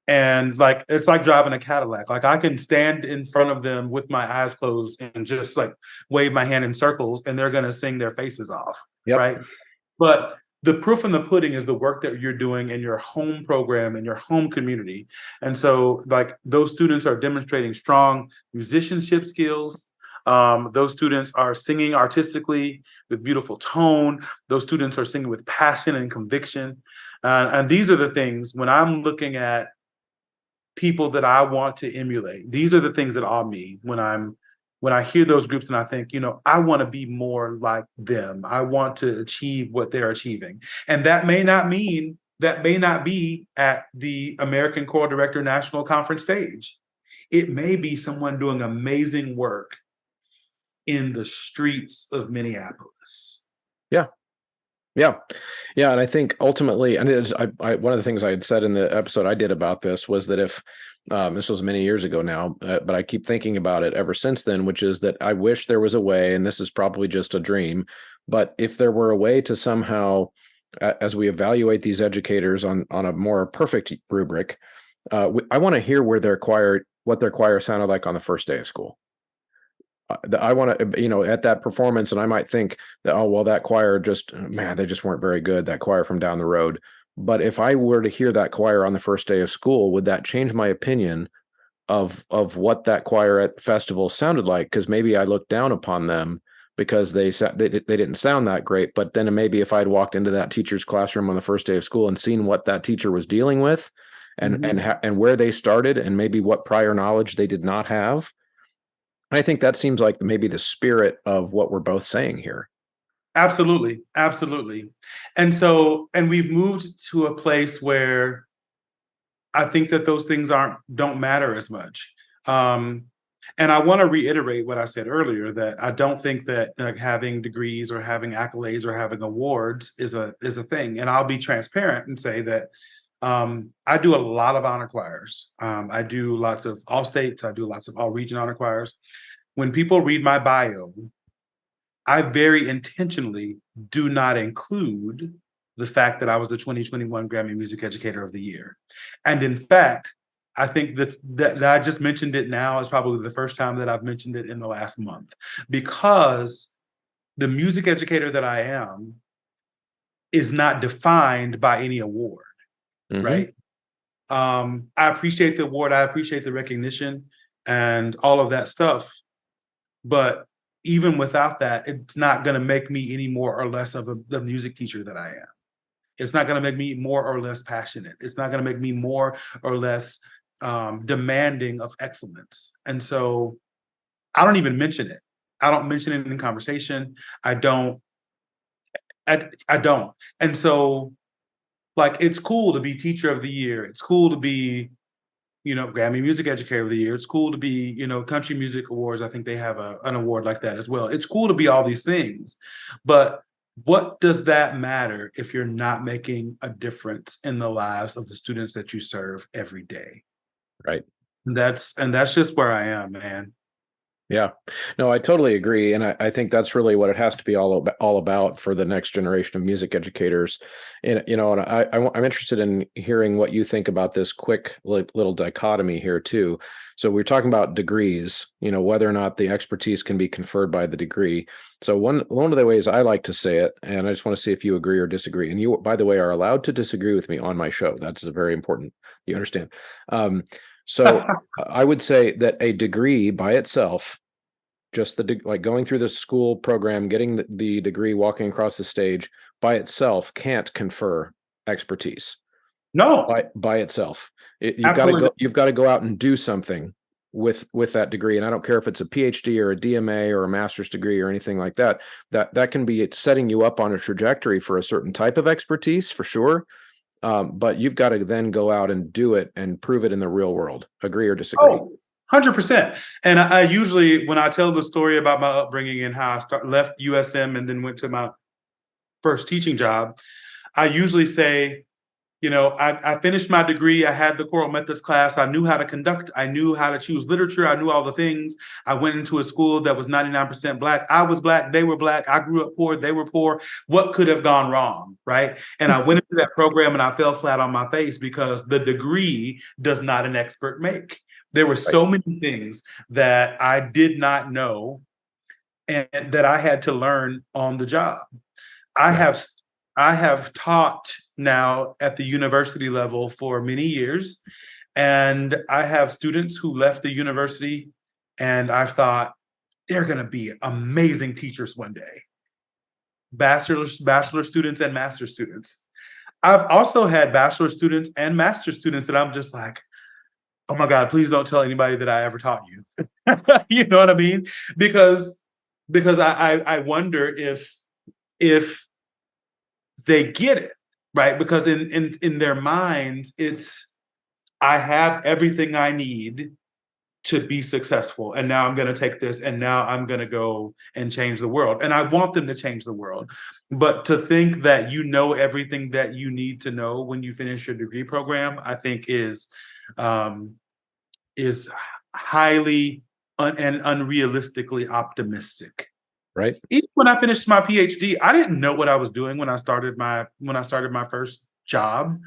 And like, it's like driving a Cadillac. Like, I can stand in front of them with my eyes closed and just like wave my hand in circles, and they're going to sing their faces off. Yep. Right. But the proof in the pudding is the work that you're doing in your home program, in your home community. And so like, those students are demonstrating strong musicianship skills. Those students are singing artistically with beautiful tone. Those students are singing with passion and conviction. And these are the things, when I'm looking at people that I want to emulate, these are the things that awe me when I hear those groups, and I think, I want to be more like them. I want to achieve what they're achieving. And that may not be at the American Choral Director National Conference stage. It may be someone doing amazing work in the streets of Minneapolis. Yeah. And I think ultimately, and one of the things I had said in the episode I did about this was that if this was many years ago now, but I keep thinking about it ever since then, which is that I wish there was a way, and this is probably just a dream, but if there were a way to somehow, as we evaluate these educators on a more perfect rubric, I want to hear what their choir sounded like on the first day of school. I want to, at that performance, and I might think that, oh, well, that choir they just weren't very good, that choir from down the road. But if I were to hear that choir on the first day of school, would that change my opinion of what that choir at festival sounded like? Because maybe I looked down upon them because they didn't sound that great. But then maybe if I'd walked into that teacher's classroom on the first day of school and seen what that teacher was dealing with, and where they started, and maybe what prior knowledge they did not have, I think that seems like maybe the spirit of what we're both saying here. Absolutely, absolutely. And we've moved to a place where I think that those things don't matter as much. Um, and I want to reiterate what I said earlier, that I don't think that like having degrees or having accolades or having awards is a thing. And I'll be transparent and say that I do a lot of honor choirs. I do lots of all states. I do lots of all region honor choirs. When people read my bio, I very intentionally do not include the fact that I was the 2021 Grammy Music Educator of the Year. And in fact, I think that I just mentioned it now is probably the first time that I've mentioned it in the last month, because the music educator that I am is not defined by any award, right? I appreciate the award, I appreciate the recognition and all of that stuff. But even without that, it's not going to make me any more or less of the music teacher that I am. It's not going to make me more or less passionate. It's not going to make me more or less demanding of excellence. And so I don't even mention it. I don't mention it in conversation. I don't. I don't. And so, like, it's cool to be teacher of the year. It's cool to be, Grammy Music Educator of the Year. It's cool to be, Country Music Awards. I think they have an award like that as well. It's cool to be all these things. But what does that matter if you're not making a difference in the lives of the students that you serve every day? Right. And that's just where I am, man. Yeah, no, I totally agree, and I think that's really what it has to be all about for the next generation of music educators. And and I'm interested in hearing what you think about this quick little dichotomy here too. So we're talking about degrees, whether or not the expertise can be conferred by the degree. So one of the ways I like to say it, and I just want to see if you agree or disagree. And you, by the way, are allowed to disagree with me on my show. That's very important. You understand? So I would say that a degree by itself, just like going through the school program, getting the degree, walking across the stage by itself can't confer expertise. No, By itself. absolutely. You've got to go out and do something with that degree. And I don't care if it's a PhD or a DMA or a master's degree or anything like that. That can be setting you up on a trajectory for a certain type of expertise for sure. But you've got to then go out and do it and prove it in the real world. Agree or disagree? Oh, 100%. And I usually, when I tell the story about my upbringing and how I left USM and then went to my first teaching job, I usually say, I finished my degree. I had the choral methods class. I knew how to conduct. I knew how to choose literature. I knew all the things. I went into a school that was 99% Black. I was Black. They were Black. I grew up poor. They were poor. What could have gone wrong? Right. And I went into that program and I fell flat on my face because the degree does not an expert make. There were so many things that I did not know and that I had to learn on the job. I have I have taught now at the university level for many years, and I have students who left the university, and I've thought they're going to be amazing teachers one day. Bachelor students and master students. I've also had bachelor students and master students that I'm just like, oh my God, please don't tell anybody that I ever taught you. You know what I mean? Because I wonder if they get it, right? Because in their minds, it's I have everything I need to be successful. And now I'm going to take this and now I'm going to go and change the world. And I want them to change the world. But to think that you know everything that you need to know when you finish your degree program, I think um, is highly and unrealistically optimistic. Right. Even when I finished my PhD, I didn't know what I was doing when I started my first job.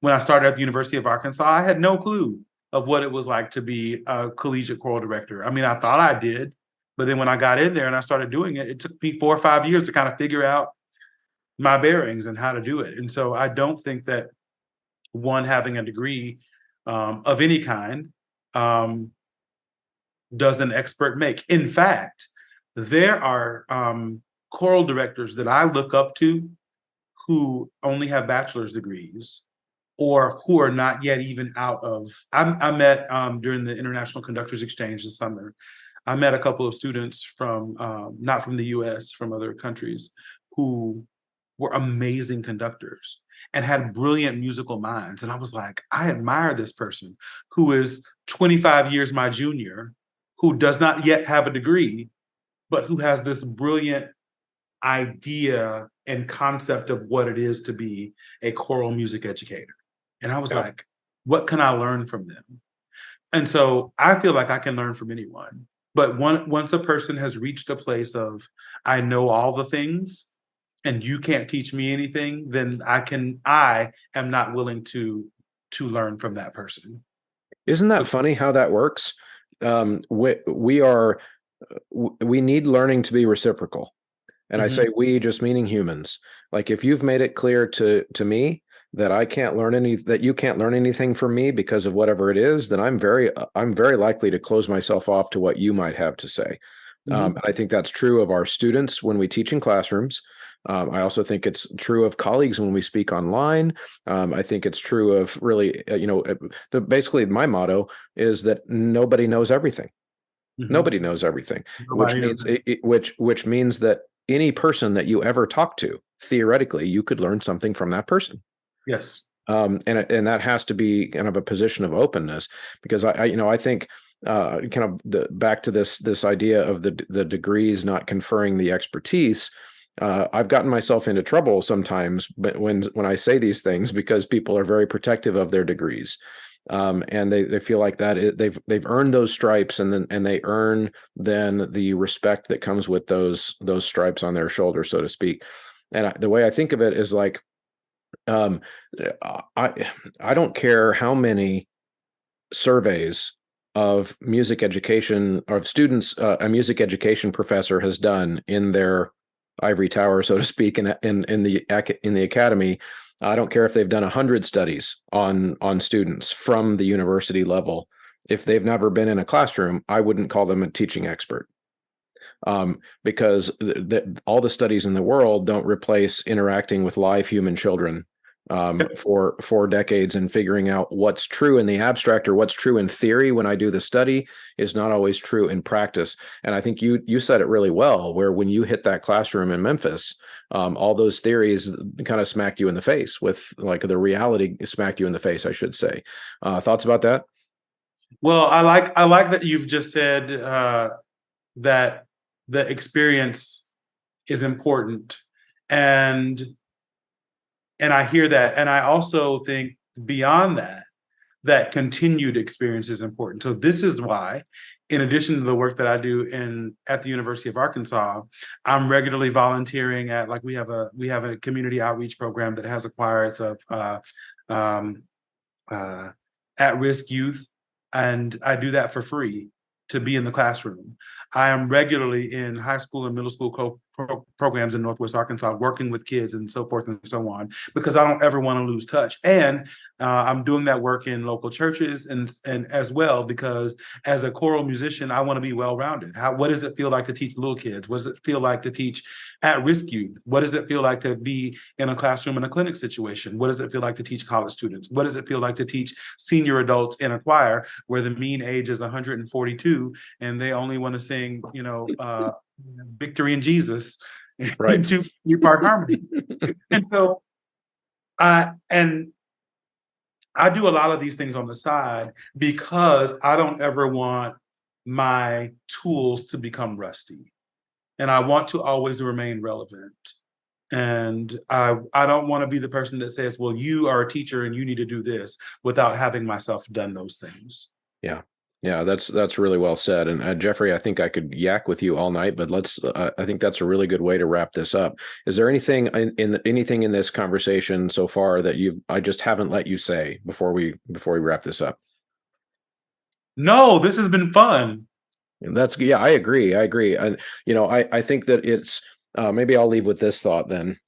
When I started at the University of Arkansas, I had no clue of what it was like to be a collegiate choral director. I mean, I thought I did, but then when I got in there and I started doing it, it took me 4 or 5 years to kind of figure out my bearings and how to do it. And so I don't think that one having a degree of any kind um, does an expert make. In fact, there are choral directors that I look up to who only have bachelor's degrees or who are not yet even out of. I met during the International Conductors Exchange this summer. I met a couple of students from not from the U.S., from other countries, who were amazing conductors and had brilliant musical minds. And I was like, I admire this person who is 25 years my junior, who does not yet have a degree, but who has this brilliant idea and concept of what it is to be a choral music educator. And I was Yeah. like, what can I learn from them? And so I feel like I can learn from anyone. But once a person has reached a place of, I know all the things and you can't teach me anything, then I am not willing to learn from that person. Isn't that funny how that works? We need learning to be reciprocal. And I say Mhm, we, just meaning humans. Like if you've made it clear to me that you can't learn anything from me because of whatever it is, then I'm very likely to close myself off to what you might have to say. mhm, And I think that's true of our students when we teach in classrooms. I also think it's true of colleagues when we speak online. I think it's true of really, basically my motto is that nobody knows everything. mhm. Nobody knows everything, which Nobody knows. means which means that any person that you ever talk to, theoretically, you could learn something from that person. Yes. And that has to be kind of a position of openness, because I think kind of back to this idea of the degrees not conferring the expertise. I've gotten myself into trouble sometimes, but when I say these things, because people are very protective of their degrees, and they feel like they've earned those stripes, and they earn then the respect that comes with those stripes on their shoulder, so to speak. And the way I think of it is like, um, I don't care how many surveys of music education of students a music education professor has done in their ivory tower, so to speak, in the academy. I don't care if they've done 100 studies on students from the university level. If they've never been in a classroom, I wouldn't call them a teaching expert, because all the studies in the world don't replace interacting with live human children for 4 decades, and figuring out what's true in the abstract or what's true in theory when I do the study is not always true in practice. And I think you said it really well, where when you hit that classroom in Memphis, all those theories kind of smacked you in the face with, like, the reality smacked you in the face, I should say. Thoughts about that? Well, I like that you've just said that the experience is important, and I hear that, and I also think beyond that, that continued experience is important. So this is why, in addition to the work that I do in at the University of Arkansas, I'm regularly volunteering at, like, we have a community outreach program that has acquired of um, uh, at-risk youth, and I do that for free to be in the classroom. I am regularly in high school and middle school programs in Northwest Arkansas, working with kids and so forth and so on, because I don't ever want to lose touch. And I'm doing that work in local churches and as well, because as a choral musician, I want to be well-rounded. What does it feel like to teach little kids? What does it feel like to teach at-risk youth? What does it feel like to be in a classroom in a clinic situation? What does it feel like to teach college students? What does it feel like to teach senior adults in a choir where the mean age is 142 and they only want to sing, Victory in Jesus Right. in two-part harmony? And so and I do a lot of these things on the side because I don't ever want my tools to become rusty. And I want to always remain relevant. And I don't want to be the person that says, well, you are a teacher and you need to do this, without having myself done those things. Yeah. Yeah, that's really well said. And Jeffrey, I think I could yak with you all night, but I think that's a really good way to wrap this up. Is there anything anything in this conversation so far that I just haven't let you say before we wrap this up? No, this has been fun. And yeah, I agree. And I think that it's maybe I'll leave with this thought then.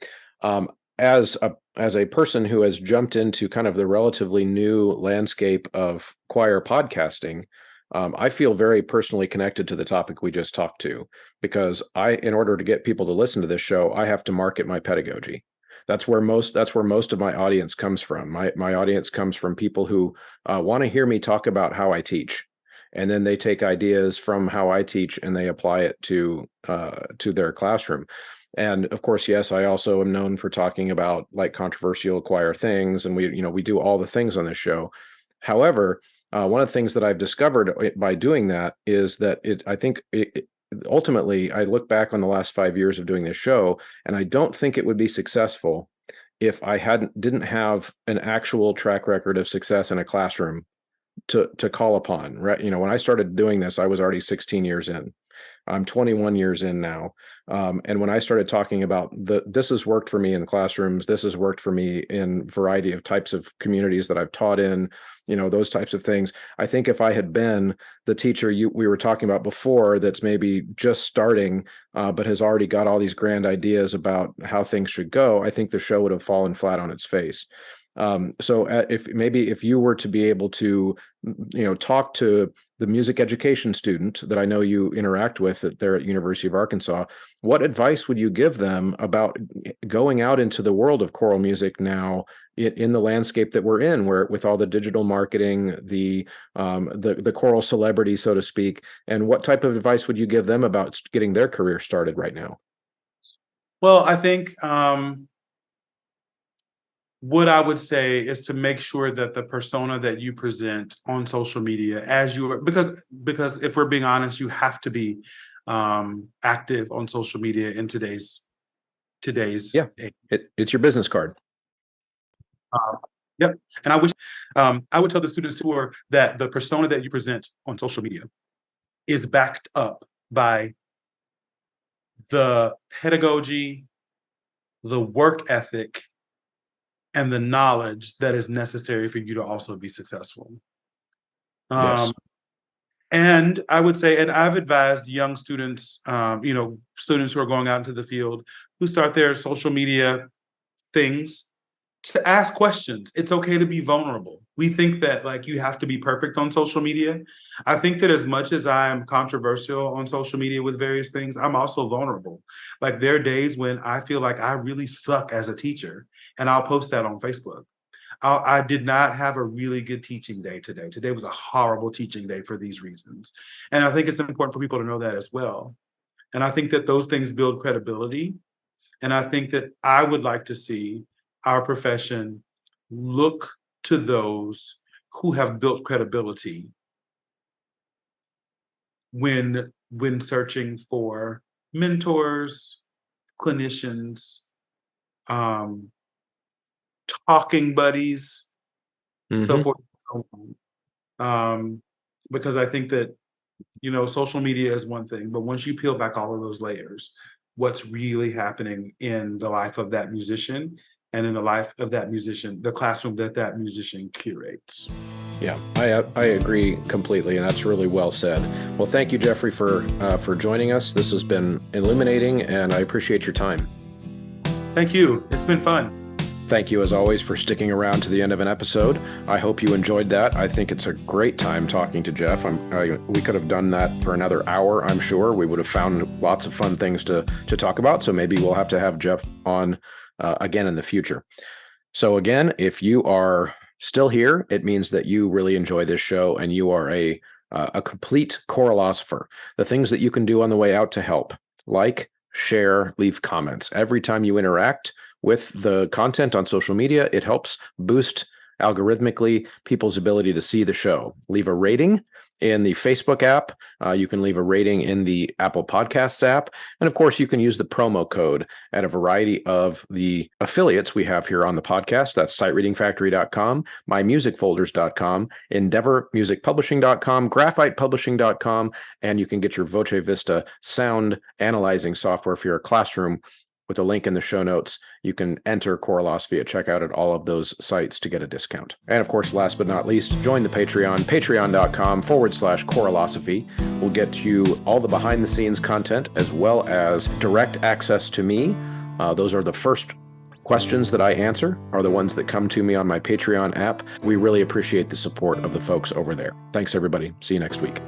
Um, as a person who has jumped into kind of the relatively new landscape of choir podcasting, I feel very personally connected to the topic we just talked to, because in order to get people to listen to this show, I have to market my pedagogy. That's where most of my audience comes from. My audience comes from people who want to hear me talk about how I teach, and then they take ideas from how I teach and they apply it to their classroom. And of course, yes, I also am known for talking about like controversial choir things, and we do all the things on this show. However, one of the things that I've discovered by doing that is that ultimately, I look back on the last 5 years of doing this show, and I don't think it would be successful if I didn't have an actual track record of success in a classroom to call upon. Right? When I started doing this, I was already 16 years in. I'm 21 years in now. And when I started talking about this has worked for me in classrooms, this has worked for me in a variety of types of communities that I've taught in, those types of things. I think if I had been the teacher we were talking about before, that's maybe just starting, but has already got all these grand ideas about how things should go, I think the show would have fallen flat on its face. So if you were to be able to, talk to the music education student that I know you interact with there at University of Arkansas, what advice would you give them about going out into the world of choral music now in the landscape that we're in, where with all the digital marketing, the choral celebrity, so to speak, and what type of advice would you give them about getting their career started right now? Well, I think what I would say is to make sure that the persona that you present on social media, as you are, because if we're being honest, you have to be active on social media in today's Yeah, age. it's your business card. Yep. And I would tell the students that the persona that you present on social media is backed up by the pedagogy, the work ethic, and the knowledge that is necessary for you to also be successful. Yes. And I would say, and I've advised young students, students who are going out into the field, who start their social media things, to ask questions. It's okay to be vulnerable. We think that like you have to be perfect on social media. I think that as much as I am controversial on social media with various things, I'm also vulnerable. Like there are days when I feel like I really suck as a teacher, and I'll post that on Facebook. I did not have a really good teaching day today. Today was a horrible teaching day for these reasons. And I think it's important for people to know that as well. And I think that those things build credibility. And I think that I would like to see our profession look to those who have built credibility when searching for mentors, clinicians, um, talking buddies, so forth and so on. Because I think that, social media is one thing, but once you peel back all of those layers, what's really happening in the life of that musician and in the life of that musician, the classroom that musician curates. Yeah, I agree completely, and that's really well said. Well, thank you, Jeffrey, for joining us. This has been illuminating, and I appreciate your time. Thank you. It's been fun. Thank you, as always, for sticking around to the end of an episode. I hope you enjoyed that. I think it's a great time talking to Jeff. We could have done that for another hour, I'm sure. We would have found lots of fun things to talk about, so maybe we'll have to have Jeff on again in the future. So again, if you are still here, it means that you really enjoy this show and you are a complete choralosopher. The things that you can do on the way out to help, like, share, leave comments. Every time you interact with the content on social media, it helps boost algorithmically people's ability to see the show. Leave a rating in the Facebook app. You can leave a rating in the Apple Podcasts app. And of course, you can use the promo code at a variety of the affiliates we have here on the podcast. That's sightreadingfactory.com, mymusicfolders.com, endeavormusicpublishing.com, graphitepublishing.com, and you can get your Voce Vista sound analyzing software for your classroom with a link in the show notes. You can enter Choralosophy at checkout at all of those sites to get a discount. And of course, last but not least, join the Patreon, patreon.com/Choralosophy. We'll get you all the behind the scenes content as well as direct access to me. Those are the first questions that I answer are the ones that come to me on my Patreon app. We really appreciate the support of the folks over there. Thanks, everybody. See you next week.